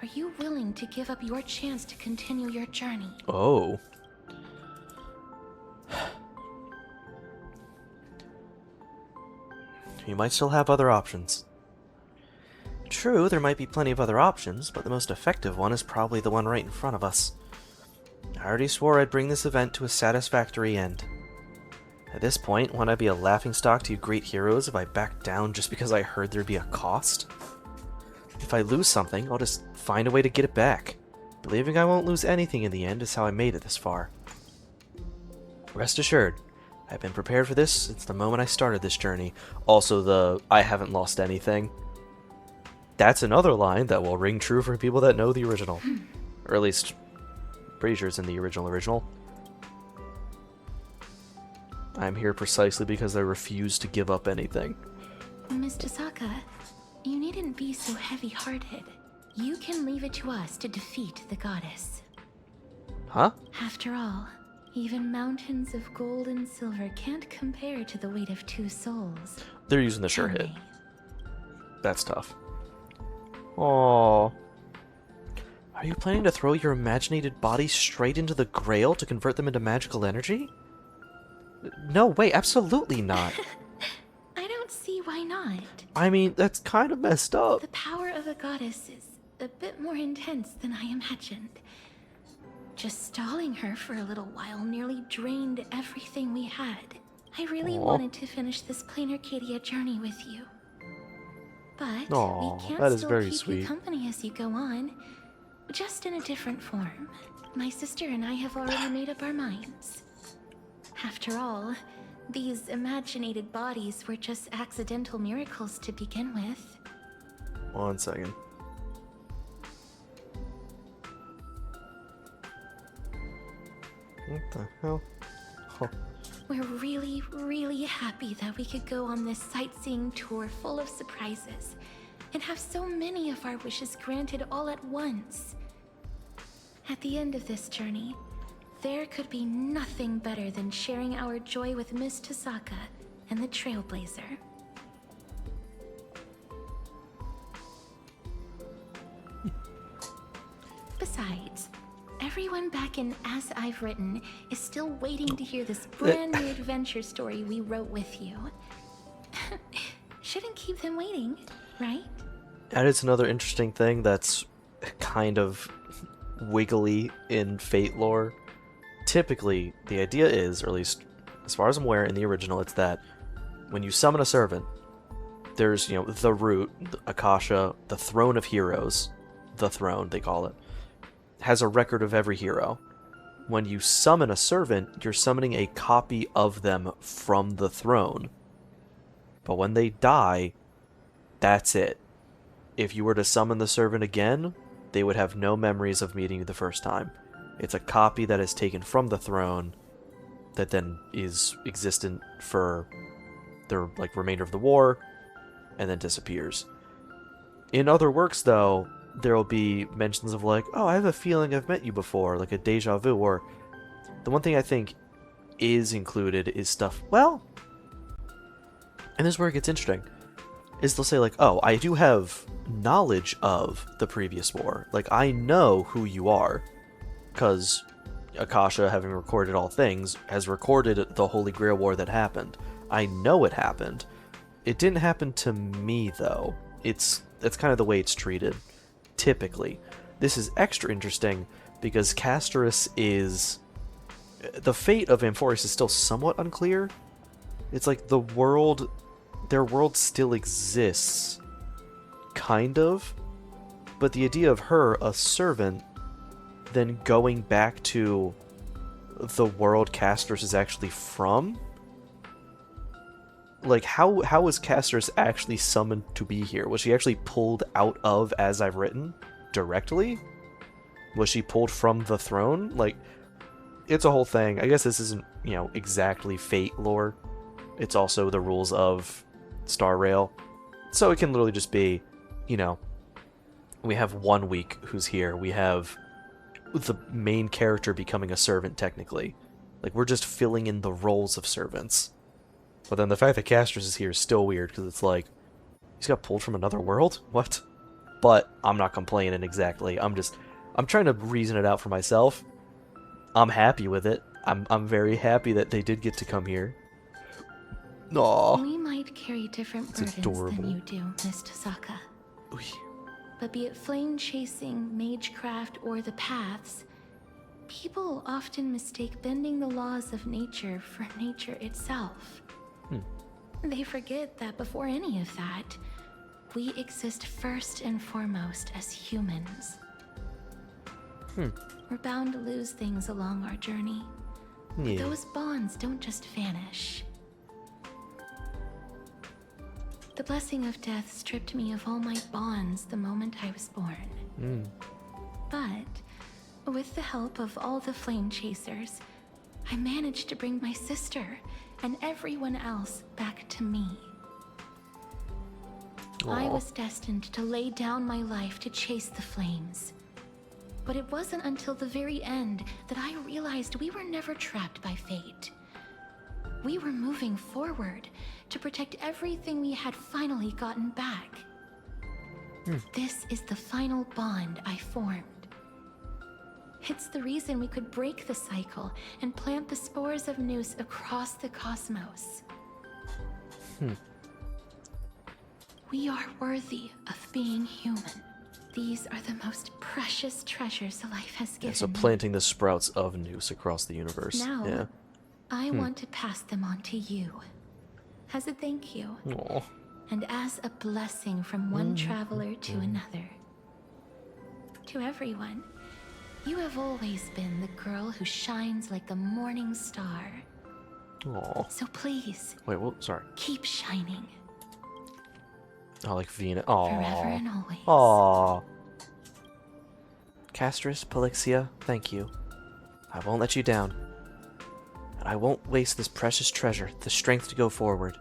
are you willing to give up your chance to continue your journey? Oh. You might still have other options. True, there might be plenty of other options, but the most effective one is probably the one right in front of us. I already swore I'd bring this event to a satisfactory end. At this point, wouldn't I be a laughingstock to you great heroes if I backed down just because I heard there'd be a cost? If I lose something, I'll just find a way to get it back. Believing I won't lose anything in the end is how I made it this far. Rest assured, I've been prepared for this since the moment I started this journey. Also the, I haven't lost anything. That's another line that will ring true for people that know the original. Or at least, pretty sure it's in the original. I'm here precisely because I refuse to give up anything. Miss Tosaka, you needn't be so heavy-hearted. You can leave it to us to defeat the goddess. Huh? After all, even mountains of gold and silver can't compare to the weight of 2 souls. They're using the sure Can hit. they? That's tough. Aww. Are you planning to throw your imaginated bodies straight into the Grail to convert them into magical energy? No way, absolutely not. I don't see why not. I mean, that's kind of messed up. The power of a goddess is a bit more intense than I imagined. Just stalling her for a little while nearly drained everything we had. I really wanted to finish this Plain Arcadia journey with you. But Aw, we can't that is still very keep sweet. you company as you go on. Just in a different form. My sister and I have already made up our minds. After all, These imaginated bodies were just accidental miracles to begin with. 1 second. What the hell? Huh. We're really, really happy that we could go on this sightseeing tour full of surprises and have so many of our wishes granted all at once. At the end of this journey, there could be nothing better than sharing our joy with Miss Tasaka and the Trailblazer. Besides, everyone back in As I've Written is still waiting to hear this brand new adventure story we wrote with you. Shouldn't keep them waiting, right? That is another interesting thing that's kind of wiggly in Fate lore. Typically, the idea is, or at least as far as I'm aware in the original, it's that when you summon a servant, there's, you know, the root, Akasha, the Throne of Heroes, the throne, they call it, has a record of every hero. When you summon a servant, you're summoning a copy of them from the throne. But when they die, that's it. If you were to summon the servant again, they would have no memories of meeting you the first time. It's a copy that is taken from the throne that then is existent for the remainder of the war and then disappears. In other works, though, there will be mentions of like, oh, I have a feeling I've met you before, like a deja vu, or the one thing I think is included is stuff, well, and this is where it gets interesting, is they'll say like, oh, I do have knowledge of the previous war. Like, I know who you are, because Akasha, having recorded all things, has recorded the Holy Grail War that happened. I know it happened. It didn't happen to me, though. That's kind of the way it's treated. Typically. This is extra interesting because Castorus is... The fate of Amphorus is still somewhat unclear. It's like the world... Their world still exists. Kind of. But the idea of her, a servant, then going back to the world Castorus is actually from? Like, how was Castorus actually summoned to be here? Was she actually pulled out of As I've Written directly? Was she pulled from the throne? Like, it's a whole thing. I guess this isn't, you know, exactly Fate lore. It's also the rules of Star Rail. So it can literally just be, you know, we have 1 week who's here. We have the main character becoming a servant, technically. Like, we're just filling in the roles of servants. But then the fact that Castorus is here is still weird, because it's like, he's got pulled from another world? What? But I'm not complaining exactly. I'm trying to reason it out for myself. I'm happy with it. I'm very happy that they did get to come here. Aww. We might carry different burdens than you do, Miss Tasaka. Oy. But be it flame chasing, magecraft, or the paths, people often mistake bending the laws of nature for nature itself. They forget that before any of that, we exist first and foremost as humans. We're bound to lose things along our journey. Yeah. But those bonds don't just vanish. The blessing of death stripped me of all my bonds the moment I was born. But with the help of all the flame chasers, I managed to bring my sister and everyone else back to me. I was destined to lay down my life to chase the flames. But it wasn't until the very end that I realized we were never trapped by fate. We were moving forward to protect everything we had finally gotten back. This is the final bond I formed. It's the reason we could break the cycle and plant the spores of Noose across the cosmos. We are worthy of being human. These are the most precious treasures life has given So me. planting the sprouts of Noose across the universe. Now, Yeah. I want to pass them on to you. As a thank you. Aw. And as a blessing from one traveler to another. To everyone, you have always been the girl who shines like the morning star. Aw. So please, Wait, well, sorry. keep shining. Oh, like Venus. Forever Aww. and always. Aww. Castris, Polixia, thank you. I won't let you down. And I won't waste this precious treasure, the strength to go forward.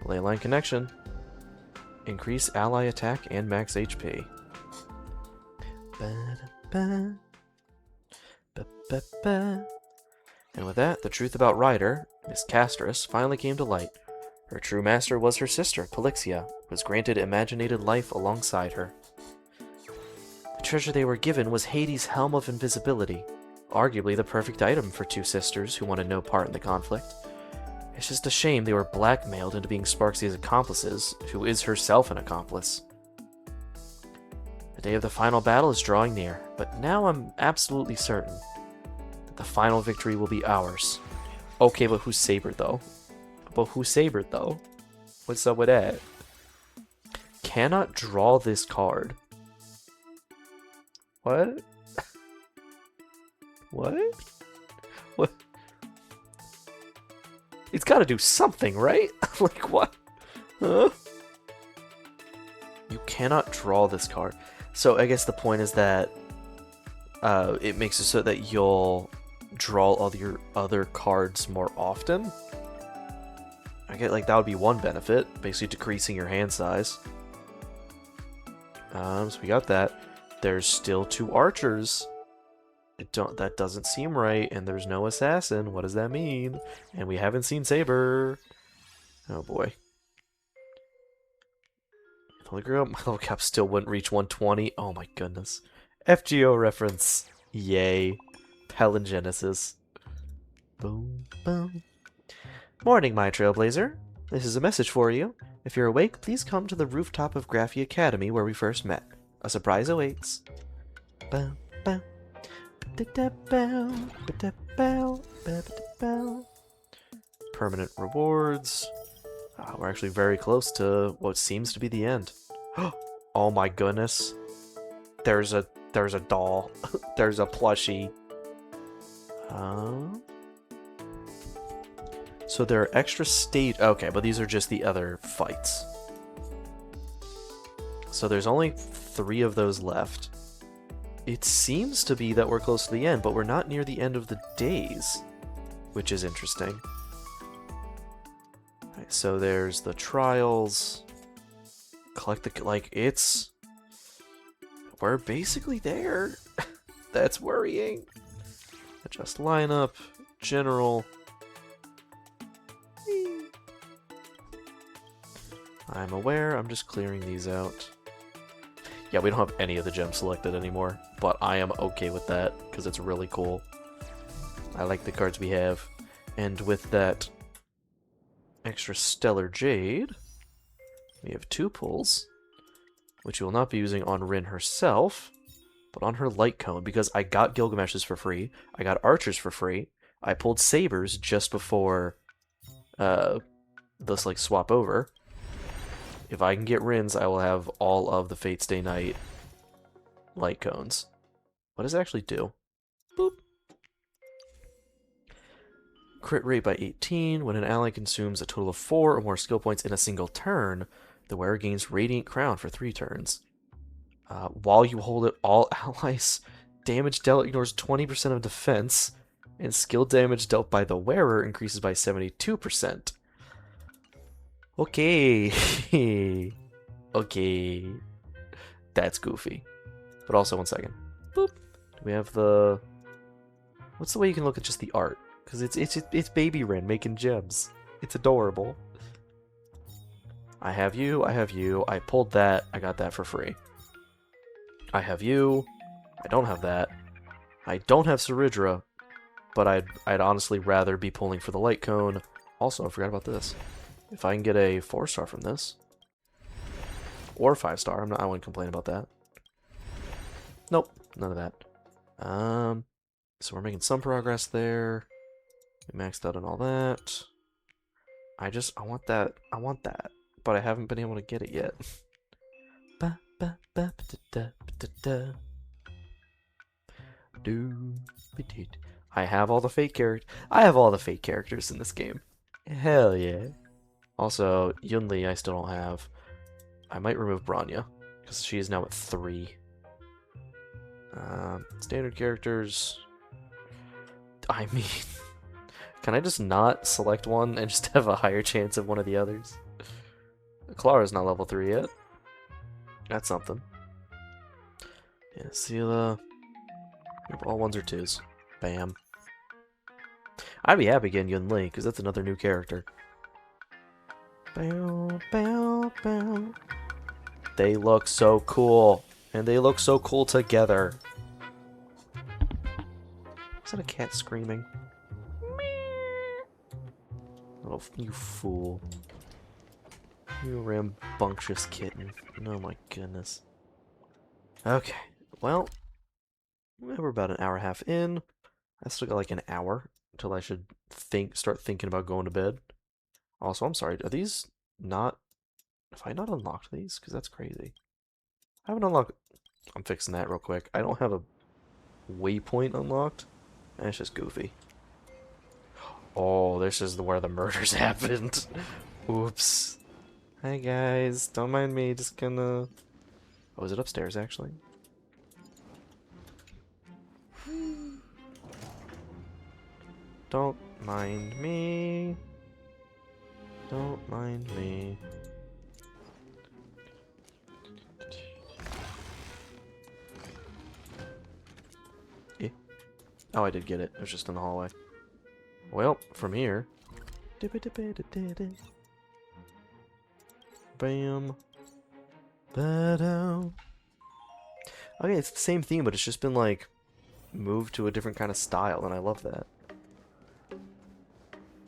Leyline connection. Increase ally attack and max HP. Ba-da-ba. Ba-ba-ba. And with that, the truth about Ryder, Miss Castris, finally came to light. Her true master was her sister, Polixia, who was granted imaginated life alongside her. The treasure they were given was Hades' Helm of Invisibility, arguably the perfect item for two sisters who wanted no part in the conflict. It's just a shame they were blackmailed into being Sparxie's accomplices, who is herself an accomplice. The day of the final battle is drawing near, but now I'm absolutely certain that the final victory will be ours. Okay, but who's Saber though? What's up with that? Cannot draw this card. What? What? What? It's gotta do something, right? Like, what? Huh? You cannot draw this card. So I guess the point is that it makes it so that you'll draw all your other cards more often. I get like that would be one benefit, basically decreasing your hand size. So we got that. There's still 2 archers. That doesn't seem right, and there's no assassin. What does that mean? And we haven't seen Saber. Oh boy. Holy Grail, my level cap still wouldn't reach 120. Oh my goodness. FGO reference. Yay. Palingenesis. Boom, boom. Morning, my Trailblazer. This is a message for you. If you're awake, please come to the rooftop of Graphy Academy where we first met. A surprise awaits. Bow, bow. Permanent rewards. We're actually very close to what seems to be the end. Oh my goodness. There's a doll. There's a plushie. So there are extra stage. Okay, but these are just the other fights. So there's only 3 of those left. It seems to be that we're close to the end, but we're not near the end of the days, which is interesting. Right, so there's the trials. Collect the, like, we're basically there. That's worrying. Adjust lineup, general. I'm aware, I'm just clearing these out. Yeah, we don't have any of the gems selected anymore, but I am okay with that, because it's really cool. I like the cards we have. And with that extra Stellar Jade, we have 2 pulls, which we will not be using on Rin herself, but on her Light Cone, because I got Gilgamesh's for free, I got Archers for free, I pulled Sabers just before this, like, swap over. If I can get Rins, I will have all of the Fate Stay Night Light Cones. What does it actually do? Boop. Crit rate by 18. When an ally consumes a total of 4 or more skill points in a single turn, the wearer gains Radiant Crown for 3 turns. While you hold it, all allies' damage dealt ignores 20% of defense, and skill damage dealt by the wearer increases by 72%. Okay. Okay. That's goofy. But also, one second. Boop. We have the... What's the way you can look at just the art? Because it's Baby Ren making gems. It's adorable. I have you, I have you. I pulled that. I got that for free. I have you. I don't have that. I don't have Saridra, but I'd honestly rather be pulling for the Light Cone. Also, I forgot about this. If I can get a 4-star from this, or 5-star, I wouldn't complain about that. Nope, none of that. So we're making some progress there. We maxed out on all that. I want that, but I haven't been able to get it yet. I have all the fake characters. I have all the fake characters in this game. Hell yeah. Also, Yunli I still don't have. I might remove Branya, because she is now at 3. Standard characters... I mean... Can I just not select one and just have a higher chance of one of the others? Clara's not level 3 yet. That's something. Yeah, Sela... Yep, all 1s or 2s. Bam. I'd be happy getting Yunli, because that's another new character. Bow, bow, bow. They look so cool. And they look so cool together. Is that a cat screaming? Oh, you fool. You rambunctious kitten. Oh my goodness. Okay, well, we're about an hour and a half in. I still got like an hour until I should start thinking about going to bed. Also, I'm sorry, are these not... Have I not unlocked these? Because that's crazy. I haven't unlocked... I'm fixing that real quick. I don't have a waypoint unlocked. And it's just goofy. Oh, this is where the murders happened. Oops. Hi guys, don't mind me, just gonna... Oh, is it upstairs actually? Don't mind me. Don't mind me. Eh? Oh, I did get it. It was just in the hallway. Well, from here... Bam. Ba-do. Okay, it's the same theme, but it's just been, like, moved to a different kind of style, and I love that.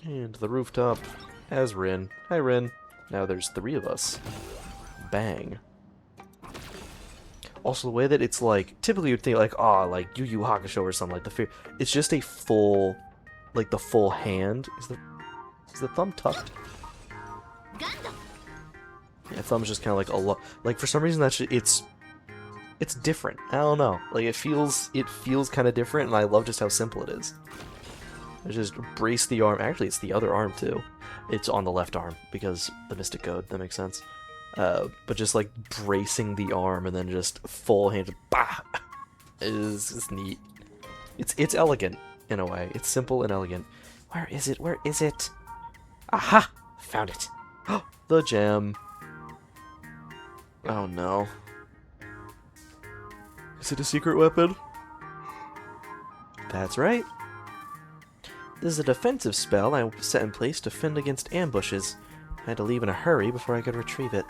And the rooftop has Rin. Hi, Rin. Now there's 3 of us. Bang. Also, the way that it's, like, typically you'd think, like, oh, like, Yu Yu Hakusho or something, like, the fear. It's just a full, like, the full hand. Is the thumb tucked? Yeah, thumb's just kind of like a lot. Like, for some reason, it's different. I don't know. Like, it feels kind of different, and I love just how simple it is. I just brace the arm. Actually, it's the other arm, too. It's on the left arm, because the Mystic Code. That makes sense. But just, like, bracing the arm, and then just full hand, bah! is neat. It's elegant, in a way. It's simple and elegant. Where is it? Where is it? Aha! Found it. The gem. Oh no. Is it a secret weapon? That's right. This is a defensive spell I set in place to fend against ambushes. I had to leave in a hurry before I could retrieve it.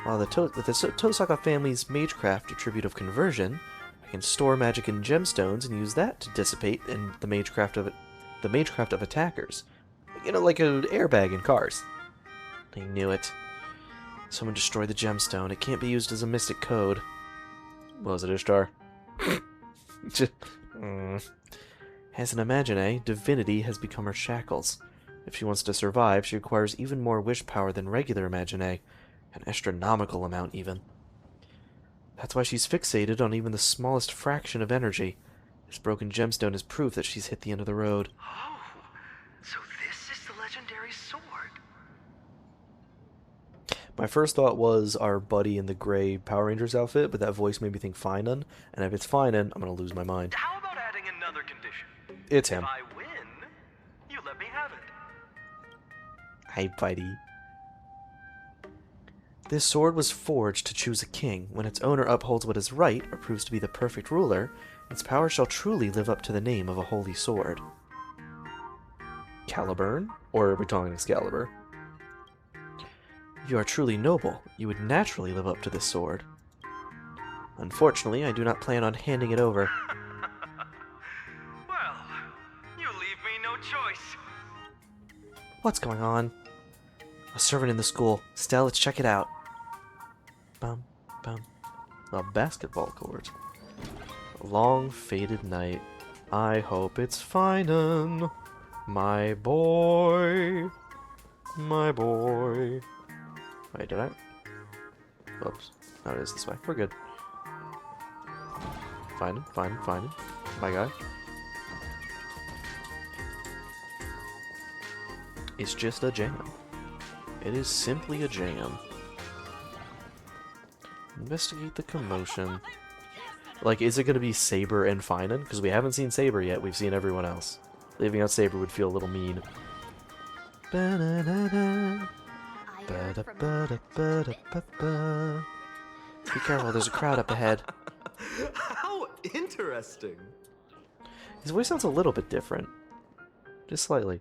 While the Tosaka family's magecraft attribute of conversion, I can store magic in gemstones and use that to dissipate in the magecraft of attackers. You know, like an airbag in cars. I knew it. Someone destroyed the gemstone. It can't be used as a mystic code. What was it, Ishtar? As an Imagine, divinity has become her shackles. If she wants to survive, she requires even more wish power than regular Imagine, an astronomical amount even. That's why she's fixated on even the smallest fraction of energy. This broken gemstone is proof that she's hit the end of the road. Oh, so this is the legendary sword. My first thought was our buddy in the gray Power Rangers outfit, but that voice made me think Finan, and if it's Finan, I'm gonna lose my mind. How about adding another condition? It's him. If I win, you let me have it. Hi, buddy. This sword was forged to choose a king. When its owner upholds what is right, or proves to be the perfect ruler, its power shall truly live up to the name of a holy sword. Caliburn? Or are we talking Excalibur? If you are truly noble, you would naturally live up to this sword. Unfortunately, I do not plan on handing it over. Well, you leave me no choice. What's going on? A servant in the school. Stella, let's check it out. Bum, bum. A basketball court. A long, faded night. I hope it's Finan. My boy. My boy. Wait, did I? Oops. No, it is this way. We're good. Find him. Find him. Find him. My guy. is just a jam. It is simply a jam. Investigate the commotion. Like, is it going to be Saber and Finan? Because we haven't seen Saber yet, we've seen everyone else. Leaving out Saber would feel a little mean. Ba-da-da-da. Ba-da-ba-da-ba-da-ba-ba. Be careful, there's a crowd up ahead. How interesting. His voice sounds a little bit different. Just slightly.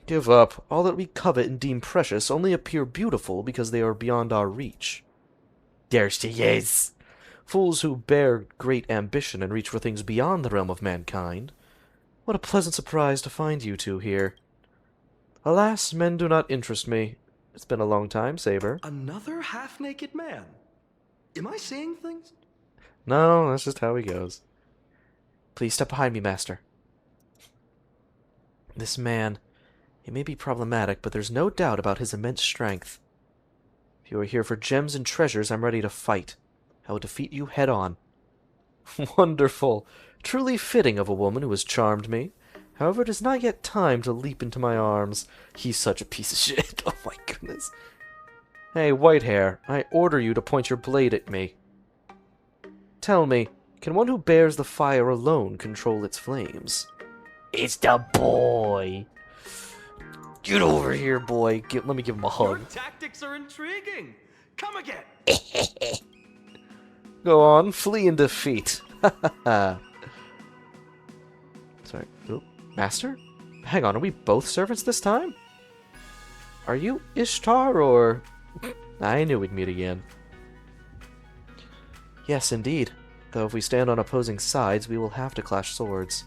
Give up. All that we covet and deem precious only appear beautiful because they are beyond our reach. There she is! Fools who bear great ambition and reach for things beyond the realm of mankind. What a pleasant surprise to find you two here. Alas, men do not interest me. It's been a long time, Saber. Another half-naked man. Am I seeing things? No, that's just how he goes. Please step behind me, Master. This man, he may be problematic, but there's no doubt about his immense strength. If you are here for gems and treasures, I'm ready to fight. I will defeat you head on. Wonderful. Truly fitting of a woman who has charmed me. However, it is not yet time to leap into my arms. He's such a piece of shit. Oh my goodness. Hey, Whitehair, I order you to point your blade at me. Tell me, can one who bears the fire alone control its flames? It's the boy. Get over here, boy. Let me give him a hug. Your tactics are intriguing. Come again. Go on, flee in defeat. Sorry. Oop. Master? Hang on, are we both servants this time? Are you Ishtar, or... I knew we'd meet again. Yes, indeed. Though if we stand on opposing sides, we will have to clash swords.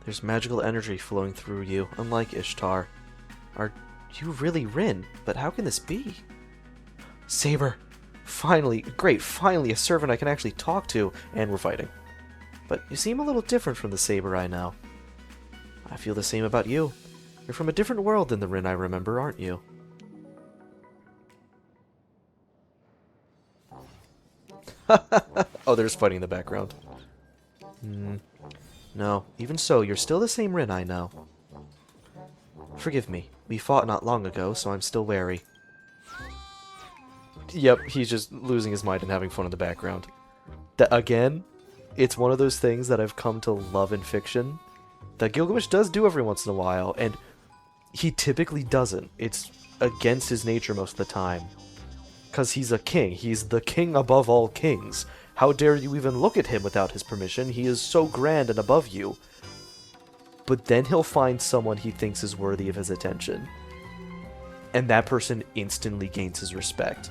There's magical energy flowing through you, unlike Ishtar. Are you really Rin? But how can this be? Saber! Finally, great, finally a servant I can actually talk to, and we're fighting. But you seem a little different from the Saber I know. I feel the same about you. You're from a different world than the Rin I remember, aren't you? Oh, there's fighting in the background. No, even so, you're still the same Rin I know. Forgive me, we fought not long ago, so I'm still wary. Yep, he's just losing his mind and having fun in the background. Again, it's one of those things that I've come to love in fiction, that Gilgamesh does do every once in a while, and he typically doesn't. It's against his nature most of the time. Because he's a king. He's the king above all kings. How dare you even look at him without his permission? He is so grand and above you. But then he'll find someone he thinks is worthy of his attention. And that person instantly gains his respect.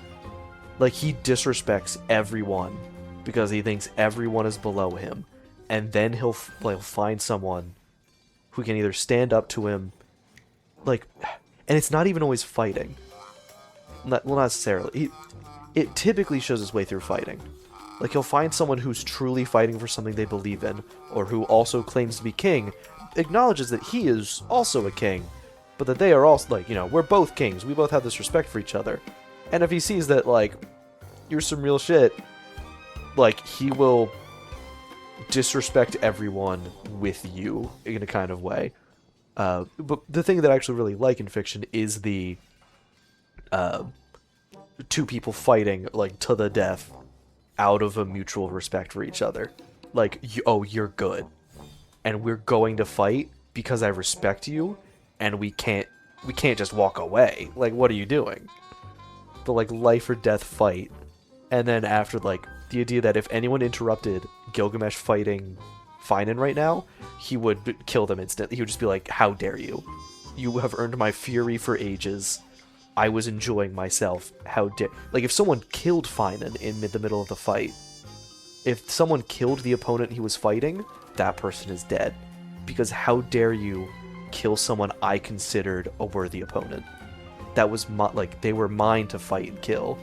Like, he disrespects everyone because he thinks everyone is below him. And then he'll find someone who can either stand up to him, like, and it's not even always fighting. Well, not necessarily. It typically shows its way through fighting. Like, he'll find someone who's truly fighting for something they believe in, or who also claims to be king, acknowledges that he is also a king, but that they are also, like, you know, we're both kings, we both have this respect for each other. And if he sees that, like, you're some real shit, like, he will disrespect everyone with you in a kind of way. But the thing that I actually really like in fiction is the two people fighting, like, to the death out of a mutual respect for each other. Like, oh, you're good, and we're going to fight because I respect you, and we can't just walk away. Like, what are you doing? The, like, life or death fight. And then after, like, the idea that if anyone interrupted Gilgamesh fighting Finan right now, he would kill them instantly. He would just be like, how dare you? You have earned my fury for ages. I was enjoying myself. How dare... Like, if someone killed Finan in the middle of the fight, if someone killed the opponent he was fighting, that person is dead. Because how dare you kill someone I considered a worthy opponent? That was like, they were mine to fight and kill,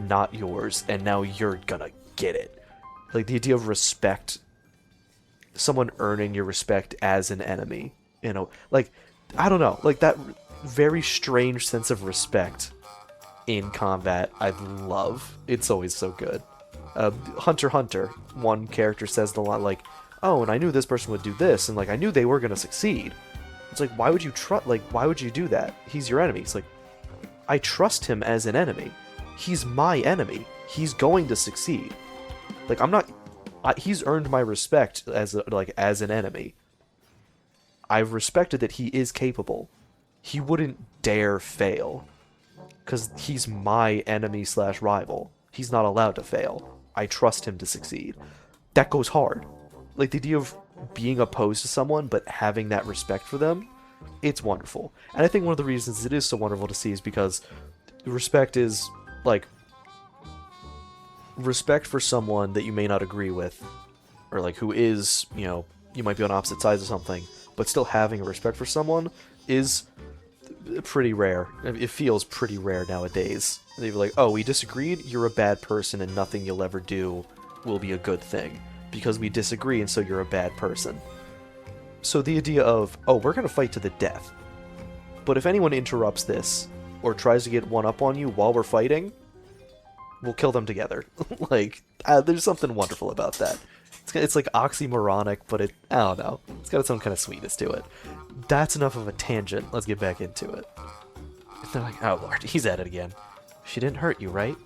not yours, and now you're gonna get it. Like, the idea of respect, someone earning your respect as an enemy, you know, like, I don't know, like, that very strange sense of respect in combat, I love. It's always so good. Hunter x Hunter, one character says the line, like, oh, and I knew this person would do this, and, like, I knew they were gonna succeed. It's like, why would you why would you do that? He's your enemy. It's like, I trust him as an enemy. He's my enemy. He's going to succeed. Like, he's earned my respect as an enemy. I've respected that he is capable. He wouldn't dare fail. Because he's my enemy / rival. He's not allowed to fail. I trust him to succeed. That goes hard. Like, the idea of being opposed to someone, but having that respect for them, it's wonderful. And I think one of the reasons it is so wonderful to see is because respect is, like, respect for someone that you may not agree with, or, like, who is, you know, you might be on opposite sides of something, but still having a respect for someone is pretty rare. It feels pretty rare nowadays. They're like, oh, we disagreed, you're a bad person, and nothing you'll ever do will be a good thing. Because we disagree, and so you're a bad person. So the idea of, oh, we're going to fight to the death. But if anyone interrupts this, or tries to get one up on you while we're fighting, we'll kill them together. Like, there's something wonderful about that. It's like oxymoronic, but I don't know. It's got some kind of sweetness to it. That's enough of a tangent. Let's get back into it. They're like, oh lord, he's at it again. She didn't hurt you, right?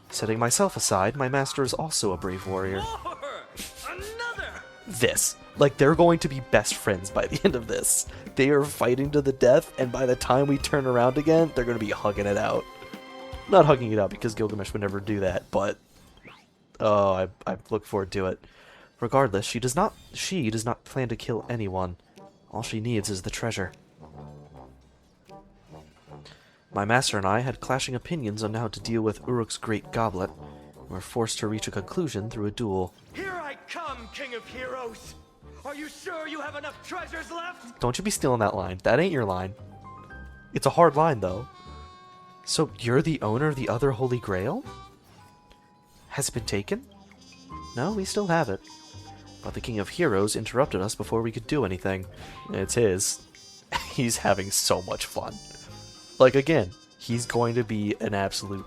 Setting myself aside, my master is also a brave warrior. This. Like, they're going to be best friends by the end of this. They are fighting to the death, and by the time we turn around again, they're going to be hugging it out. Not hugging it out, because Gilgamesh would never do that, but... oh, I look forward to it. Regardless, she does not plan to kill anyone. All she needs is the treasure. My master and I had clashing opinions on how to deal with Uruk's great goblet. We were forced to reach a conclusion through a duel. Here I come, King of Heroes! Are you sure you have enough treasures left? Don't you be stealing that line. That ain't your line. It's a hard line, though. So, you're the owner of the other Holy Grail? Has it been taken? No, we still have it. But the King of Heroes interrupted us before we could do anything. It's his. He's having so much fun. Like, again, he's going to be an absolute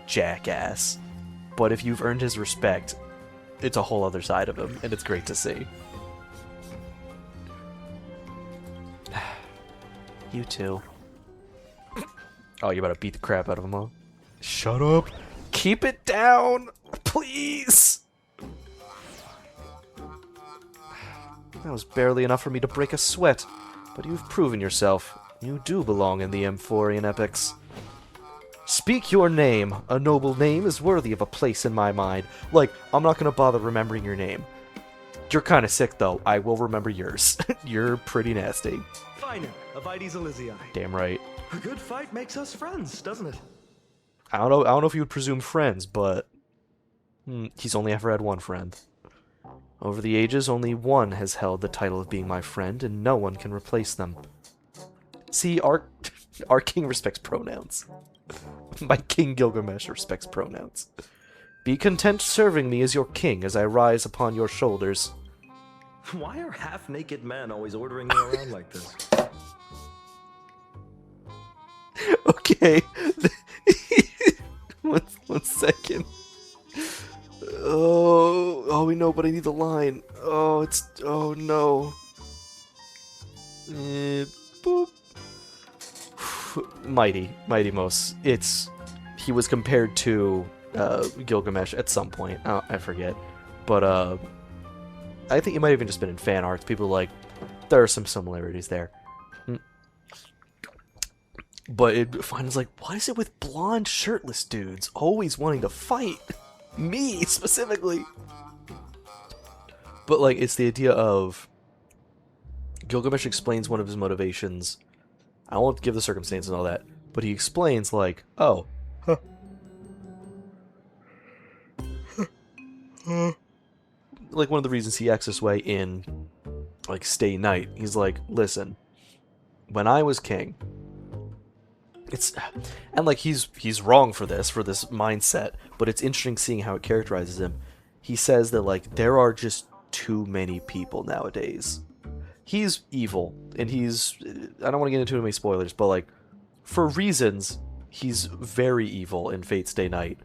jackass. But if you've earned his respect, it's a whole other side of him, and it's great to see. You too. Oh, you better beat the crap out of him, huh? Shut up! Keep it down! Please! That was barely enough for me to break a sweat, but you've proven yourself. You do belong in the Amphorian epics. Speak your name. A noble name is worthy of a place in my mind. Like, I'm not gonna bother remembering your name. You're kinda sick, though. I will remember yours. You're pretty nasty. Fine, Avides Elysiae. Damn right. A good fight makes us friends, doesn't it? I don't know if you would presume friends, but... he's only ever had one friend. Over the ages, only one has held the title of being my friend, and no one can replace them. See, our king respects pronouns. My King Gilgamesh respects pronouns. Be content serving me as your king as I rise upon your shoulders. Why are half-naked men always ordering me around like this? Okay. one second. Oh, we know, but I need the line. Oh no. Boop. Mighty Most. He was compared to Gilgamesh at some point. Oh, I forget. But I think it might have even just been in fan arts. People were like, there are some similarities there. But it finds like, what is it with blonde shirtless dudes always wanting to fight? Me, specifically. But like, it's the idea of Gilgamesh explains one of his motivations. I won't give the circumstances and all that, but he explains like, oh, like one of the reasons he acts this way in like Stay Night. He's like, listen, when I was king, and like he's wrong for this mindset, but it's interesting seeing how it characterizes him. He says that like there are just too many people nowadays. He's evil, and I don't want to get into too many spoilers, but like for reasons he's very evil in Fate Stay Night.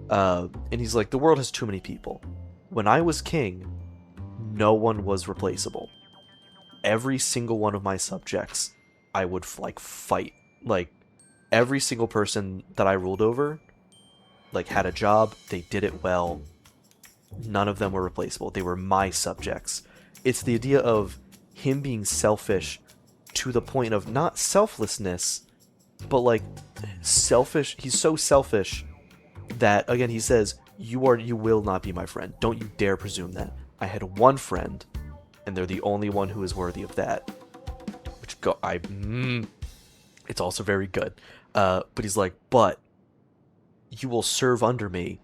And he's like, the world has too many people. When I was king, no one was replaceable. every single one of my subjects, I would like fight. Like every single person that I ruled over, like had a job, they did it well. None of them were replaceable. They were my subjects. It's the idea of him being selfish to the point of not selflessness, but like selfish. He's so selfish that, again, he says, you will not be my friend. Don't you dare presume that. I had one friend, and they're the only one who is worthy of that. It's also very good. But he's like, but you will serve under me,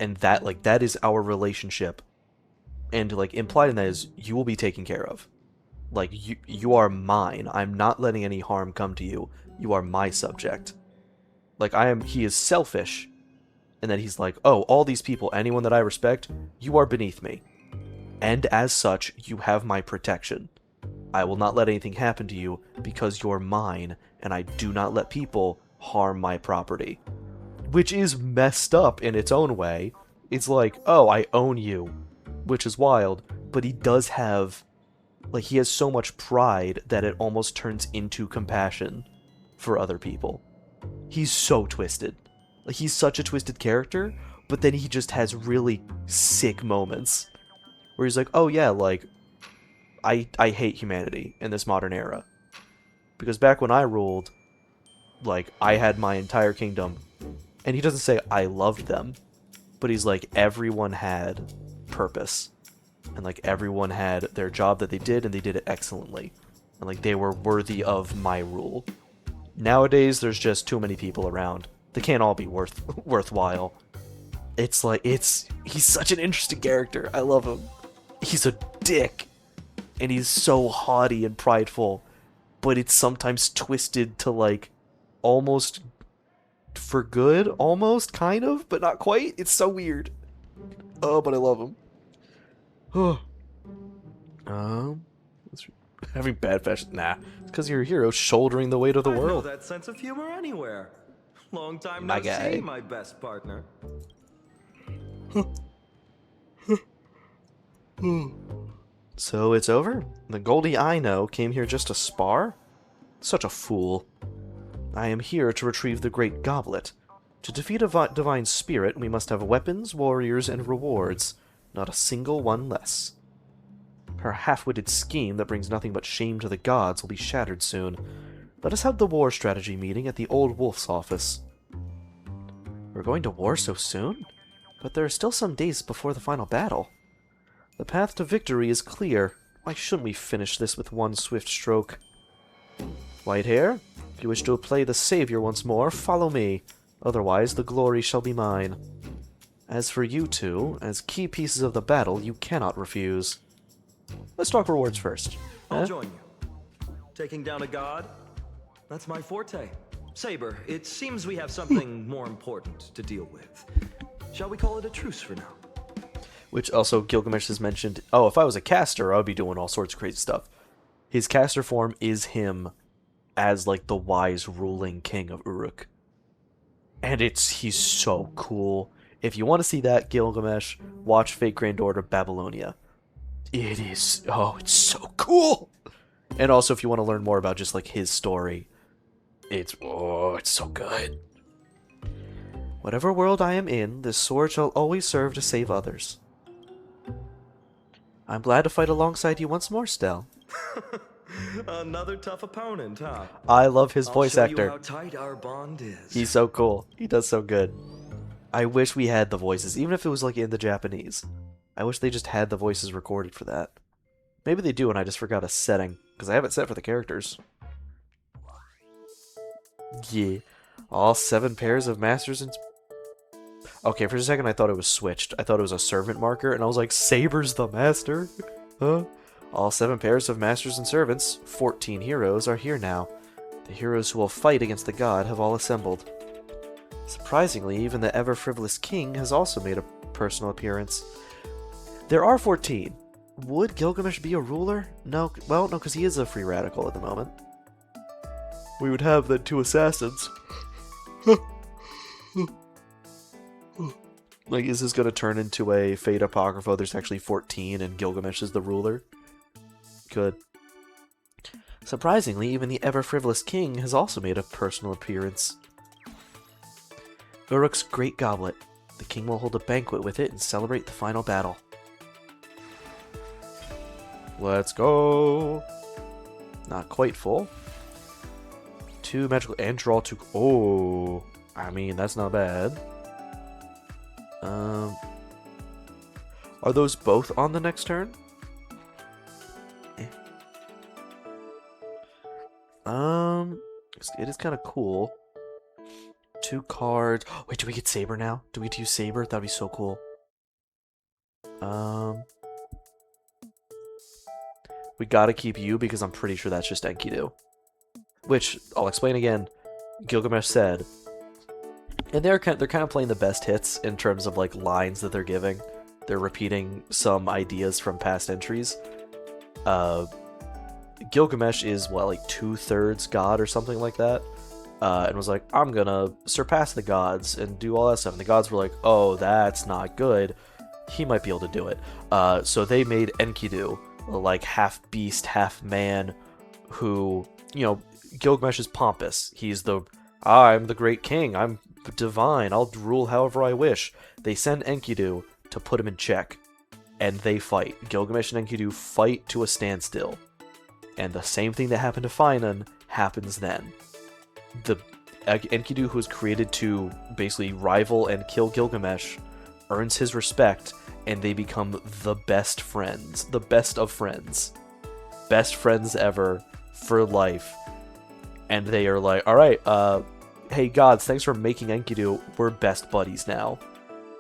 and that is our relationship. And like implied in that is you will be taken care of. Like you are mine. I'm not letting any harm come to you. You are my subject. Like he is selfish. And then he's like, oh, all these people, anyone that I respect, you are beneath me. And as such, you have my protection. I will not let anything happen to you because you're mine, and I do not let people harm my property. Which is messed up in its own way. It's like, oh, I own you, which is wild, but he does have, like, he has so much pride that it almost turns into compassion for other people. He's so twisted. Like, he's such a twisted character, but then he just has really sick moments where he's like, oh yeah, like, I hate humanity in this modern era. Because back when I ruled, like, I had my entire kingdom, and he doesn't say I loved them, but he's like, everyone had purpose. And like, everyone had their job that they did, and they did it excellently. And like, they were worthy of my rule. Nowadays, there's just too many people around. They can't all be worthwhile. It's like, he's such an interesting character. I love him. He's a dick. And he's so haughty and prideful. But it's sometimes twisted to like, almost for good, almost, kind of, but not quite. It's so weird. Oh, but I love him. Having bad fashion? Nah, it's because you're a hero shouldering the weight of the world. I know that sense of humor anywhere. Long time My no guy. see, my best partner. So it's over? The Goldie I know came here just to spar? Such a fool. I am here to retrieve the Great Goblet. To defeat a divine spirit, we must have weapons, warriors, and rewards. Not a single one less. Her half-witted scheme that brings nothing but shame to the gods will be shattered soon. Let us have the war strategy meeting at the Old Wolf's office. We're going to war so soon? But there are still some days before the final battle. The path to victory is clear. Why shouldn't we finish this with one swift stroke? Whitehair, if you wish to play the savior once more, follow me. Otherwise, the glory shall be mine. As for you two, as key pieces of the battle, you cannot refuse. Let's talk rewards first. I'll join you. Taking down a god? That's my forte. Saber, it seems we have something more important to deal with. Shall we call it a truce for now? Which also Gilgamesh has mentioned, oh, if I was a caster, I would be doing all sorts of crazy stuff. His caster form is him as, like, the wise ruling king of Uruk. And he's so cool. If you want to see that, Gilgamesh, watch Fate Grand Order Babylonia. It is, it's so cool! And also, if you want to learn more about just, like, his story, it's so good. Whatever world I am in, this sword shall always serve to save others. I'm glad to fight alongside you once more, Stel. Another tough opponent, huh? I love his voice I'll show actor. you how tight our bond is. He's so cool. He does so good. I wish we had the voices, even if it was like in the Japanese. I wish they just had the voices recorded for that. Maybe they do and I just forgot a setting, because I have it set for the characters. Yeah. All 7 pairs of masters and... Okay, for a second I thought it was switched. I thought it was a servant marker, and I was like, Saber's the master? Huh? All 7 pairs of masters and servants, 14 heroes, are here now. The heroes who will fight against the god have all assembled. Surprisingly, even the ever-frivolous king has also made a personal appearance. There are 14. Would Gilgamesh be a ruler? No, well, no, because he is a free radical at the moment. We would have the 2 assassins. Like, is this going to turn into a Fate Apocrypha? There's actually 14 and Gilgamesh is the ruler? Could. Surprisingly, even the ever-frivolous king has also made a personal appearance. Uruk's Great Goblet. The king will hold a banquet with it and celebrate the final battle. Let's go! Not quite full. 2 magical and draw 2. Oh, I mean, that's not bad. Are those both on the next turn? It is kind of cool. 2 cards. Wait, do we get Saber now? Do we get to use Saber? That'd be so cool. We gotta keep you because I'm pretty sure that's just Enkidu. Which, I'll explain again, Gilgamesh said. And they're kind of playing the best hits in terms of like lines that they're giving. They're repeating some ideas from past entries. Gilgamesh is, what, like 2/3 god or something like that? And was like, I'm gonna surpass the gods and do all that stuff. And the gods were like, oh, that's not good. He might be able to do it. So they made Enkidu, like half beast, half man, who, you know, Gilgamesh is pompous. He's I'm the great king. I'm divine. I'll rule however I wish. They send Enkidu to put him in check. And they fight. Gilgamesh and Enkidu fight to a standstill. And the same thing that happened to Finan happens then. The Enkidu, who was created to basically rival and kill Gilgamesh, earns his respect, and they become the best friends. The best of friends. Best friends ever for life. And they are like, alright, hey gods, thanks for making Enkidu. We're best buddies now.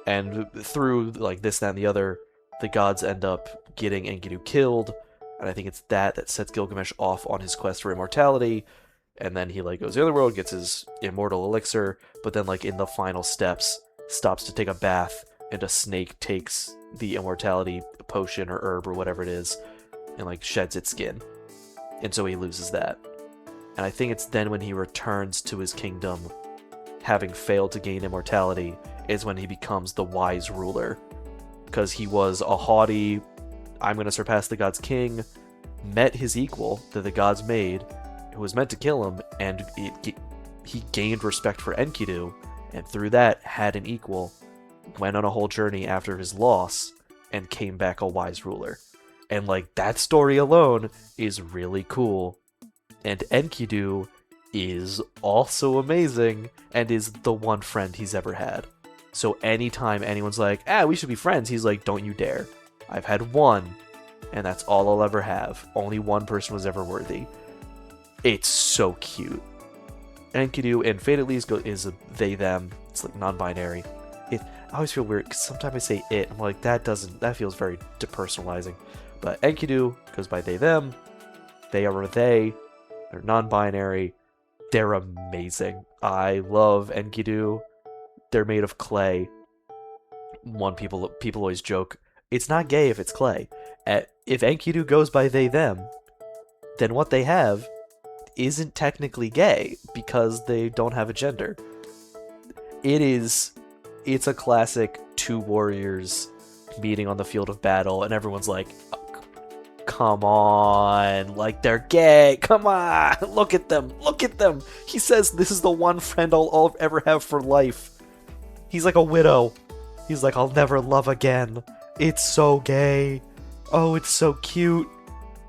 And through like this, that, and the other, the gods end up getting Enkidu killed. And I think it's that sets Gilgamesh off on his quest for immortality. And then he like goes to the other world, gets his immortal elixir, but then like in the final steps, stops to take a bath, and a snake takes the immortality potion or herb or whatever it is, and like sheds its skin. And so he loses that. And I think it's then when he returns to his kingdom, having failed to gain immortality, is when he becomes the wise ruler. Because he was a haughty, I'm going to surpass the gods king, met his equal that the gods made, who was meant to kill him, and he gained respect for Enkidu, and through that had an equal, went on a whole journey after his loss, and came back a wise ruler. And like, that story alone is really cool. And Enkidu is also amazing, and is the one friend he's ever had. So anytime anyone's like, we should be friends, he's like, don't you dare. I've had one, and that's all I'll ever have. Only one person was ever worthy. It's so cute. Enkidu and Fate at least is a they, them. It's like non-binary. I always feel weird, because sometimes I say it, I'm like, that feels very depersonalizing. But Enkidu goes by they, them. They are a they. They're non-binary. They're amazing. I love Enkidu. They're made of clay. People always joke, it's not gay if it's clay. If Enkidu goes by they, them, then what they have isn't technically gay, because they don't have a gender. It's a classic 2 warriors meeting on the field of battle, and everyone's like, come on, like, they're gay, come on, look at them. He says this is the one friend I'll ever have for life. He's like a widow. He's like, I'll never love again. It's so gay. Oh, it's so cute.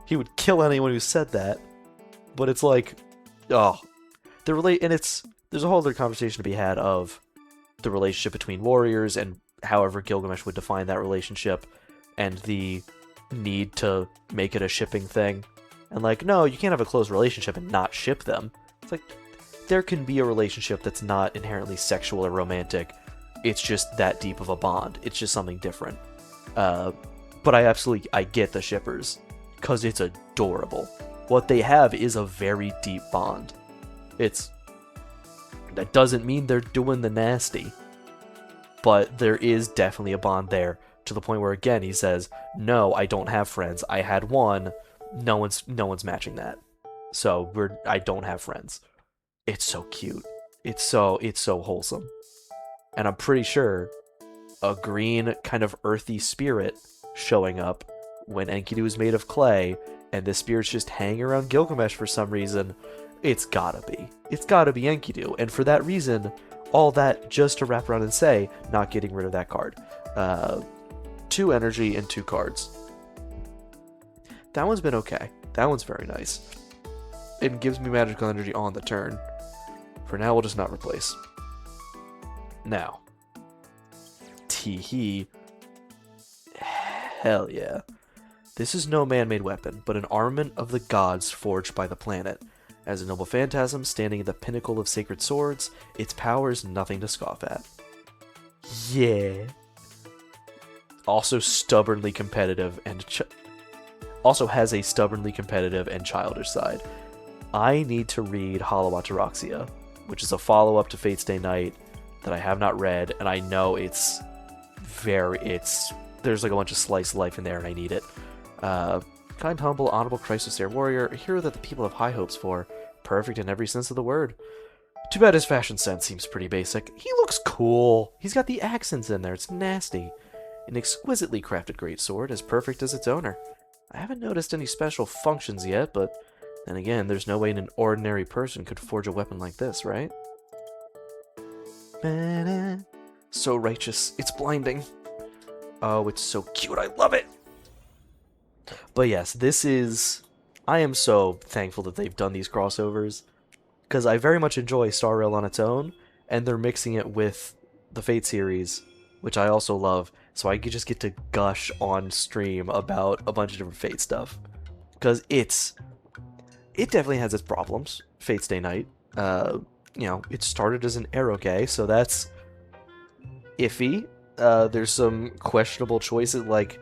He would kill anyone who said that. But it's like, and there's a whole other conversation to be had of the relationship between warriors and however Gilgamesh would define that relationship, and the need to make it a shipping thing. And like, no, you can't have a close relationship and not ship them. It's like, there can be a relationship that's not inherently sexual or romantic. It's just that deep of a bond. It's just something different. But I get the shippers, because it's adorable. What they have is a very deep bond. That doesn't mean they're doing the nasty, but there is definitely a bond there, to the point where, again, he says, no, I don't have friends. I had one. No one's matching that. So I don't have friends. It's so cute. It's so wholesome. And I'm pretty sure a green kind of earthy spirit showing up when Enkidu is made of clay and this spirit's just hanging around Gilgamesh for some reason, it's gotta be. It's gotta be Enkidu. And for that reason, all that just to wrap around and say, not getting rid of that card. 2 energy and 2 cards. That one's been okay. That one's very nice. It gives me magical energy on the turn. For now, we'll just not replace. Now. Teehee. Hell yeah. This is no man-made weapon, but an armament of the gods forged by the planet. As a noble phantasm standing at the pinnacle of sacred swords, its power is nothing to scoff at. Yeah. Also stubbornly competitive and also has a stubbornly competitive and childish side. I need to read Hollow Ataraxia, which is a follow-up to Fate's Day Night that I have not read, and I know there's like a bunch of slice of life in there, and I need it. Kind, humble, honorable, Christ-austere warrior, a hero that the people have high hopes for, perfect in every sense of the word. Too bad his fashion sense seems pretty basic. He looks cool. He's got the accents in there. It's nasty. An exquisitely crafted greatsword, as perfect as its owner. I haven't noticed any special functions yet, but then again, there's no way an ordinary person could forge a weapon like this, right? So righteous. It's blinding. Oh, it's so cute. I love it. But yes, I am so thankful that they've done these crossovers, because I very much enjoy Star Rail on its own, and they're mixing it with the Fate series, which I also love, so I just get to gush on stream about a bunch of different Fate stuff. Because it definitely has its problems, Fate's Day Night. It started as an Eroge, so that's iffy. There's some questionable choices, like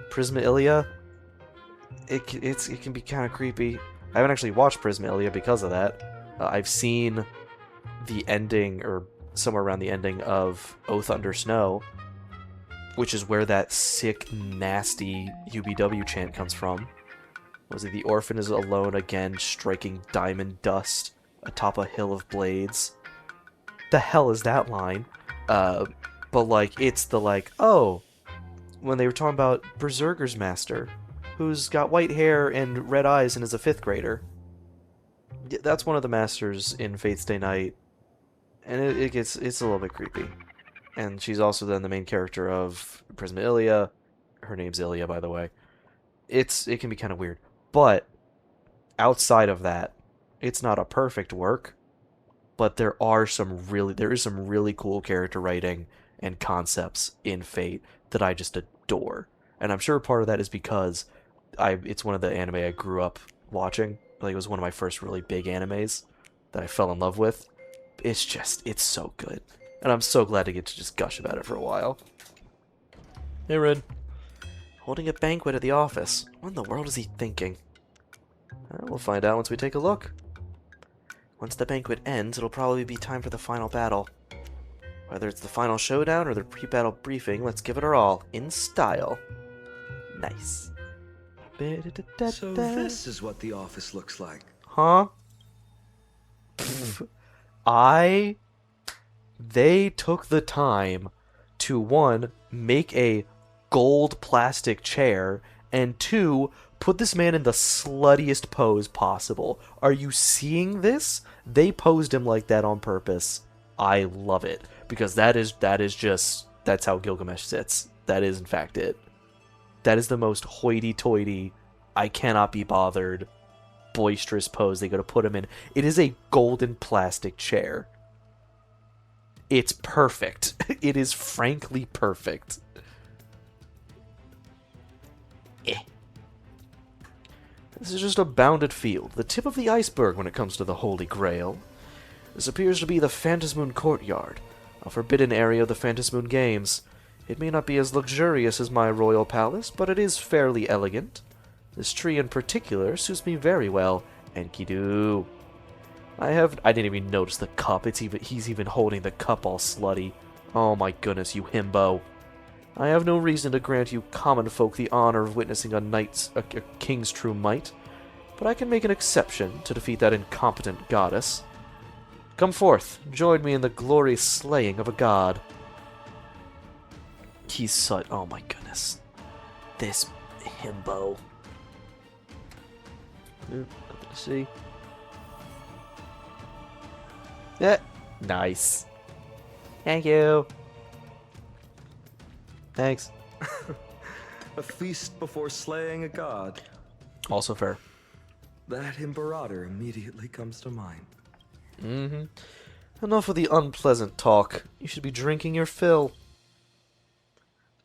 Prisma Ilia. It can be kind of creepy. I haven't actually watched Prisma Ilia because of that. I've seen the ending, or somewhere around the ending of Oath Under Snow, which is where that sick, nasty UBW chant comes from. Was it the orphan is alone again, striking diamond dust atop a hill of blades? The hell is that line? But it's when they were talking about Berserker's Master, who's got white hair and red eyes and is a 5th grader. That's one of the masters in Fate's Day Night, and it's a little bit creepy. And she's also then the main character of Prisma Ilia. Her name's Ilia, by the way. It can be kind of weird, but outside of that, it's not a perfect work. But there is some really cool character writing and concepts in Fate that I just adore. And I'm sure part of that is because it's one of the anime I grew up watching. It was one of my first really big animes that I fell in love with. It's so good. And I'm so glad to get to just gush about it for a while. Hey, Red. Holding a banquet at the office. What in the world is he thinking? We'll find out once we take a look. Once the banquet ends, it'll probably be time for the final battle. Whether it's the final showdown or the pre-battle briefing, let's give it our all, in style. Nice. So this is what the office looks like. Huh? They took the time to, 1, make a gold plastic chair, and 2, put this man in the sluttiest pose possible. Are you seeing this? They posed him like that on purpose. I love it, because that's how Gilgamesh sits. That is in fact it. That is the most hoity-toity, I cannot be bothered, boisterous pose they gotta put him in. It is a golden plastic chair. It's perfect. It is frankly perfect. This is just a bounded field, the tip of the iceberg when it comes to the Holy Grail. This appears to be the Phantasmoon Courtyard, a forbidden area of the Phantasmoon Games. It may not be as luxurious as my royal palace, but it is fairly elegant. This tree in particular suits me very well. Enkidu. I didn't even notice the cup. He's even holding the cup all slutty. Oh my goodness, you himbo. I have no reason to grant you common folk the honor of witnessing a king's true might, but I can make an exception to defeat that incompetent goddess. Come forth, join me in the glorious slaying of a god. Oh my goodness. This himbo. Nothing to see. Yeah, nice. Thank you. Thanks. A feast before slaying a god. Also fair. That Imperator immediately comes to mind. Enough of the unpleasant talk. You should be drinking your fill.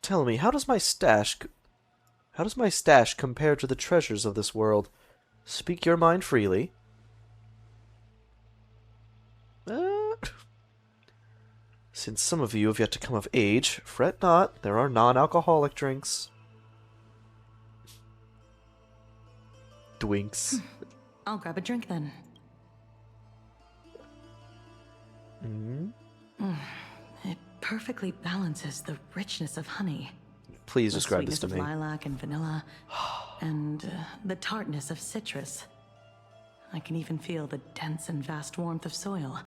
Tell me, how does my stash compare to the treasures of this world? Speak your mind freely. Since some of you have yet to come of age, fret not, there are non-alcoholic drinks. Dwinks. I'll grab a drink then. It perfectly balances the richness of honey. Please The describe this to sweetness me. of lilac and vanilla, and the tartness of citrus. I can even feel the dense and vast warmth of soil.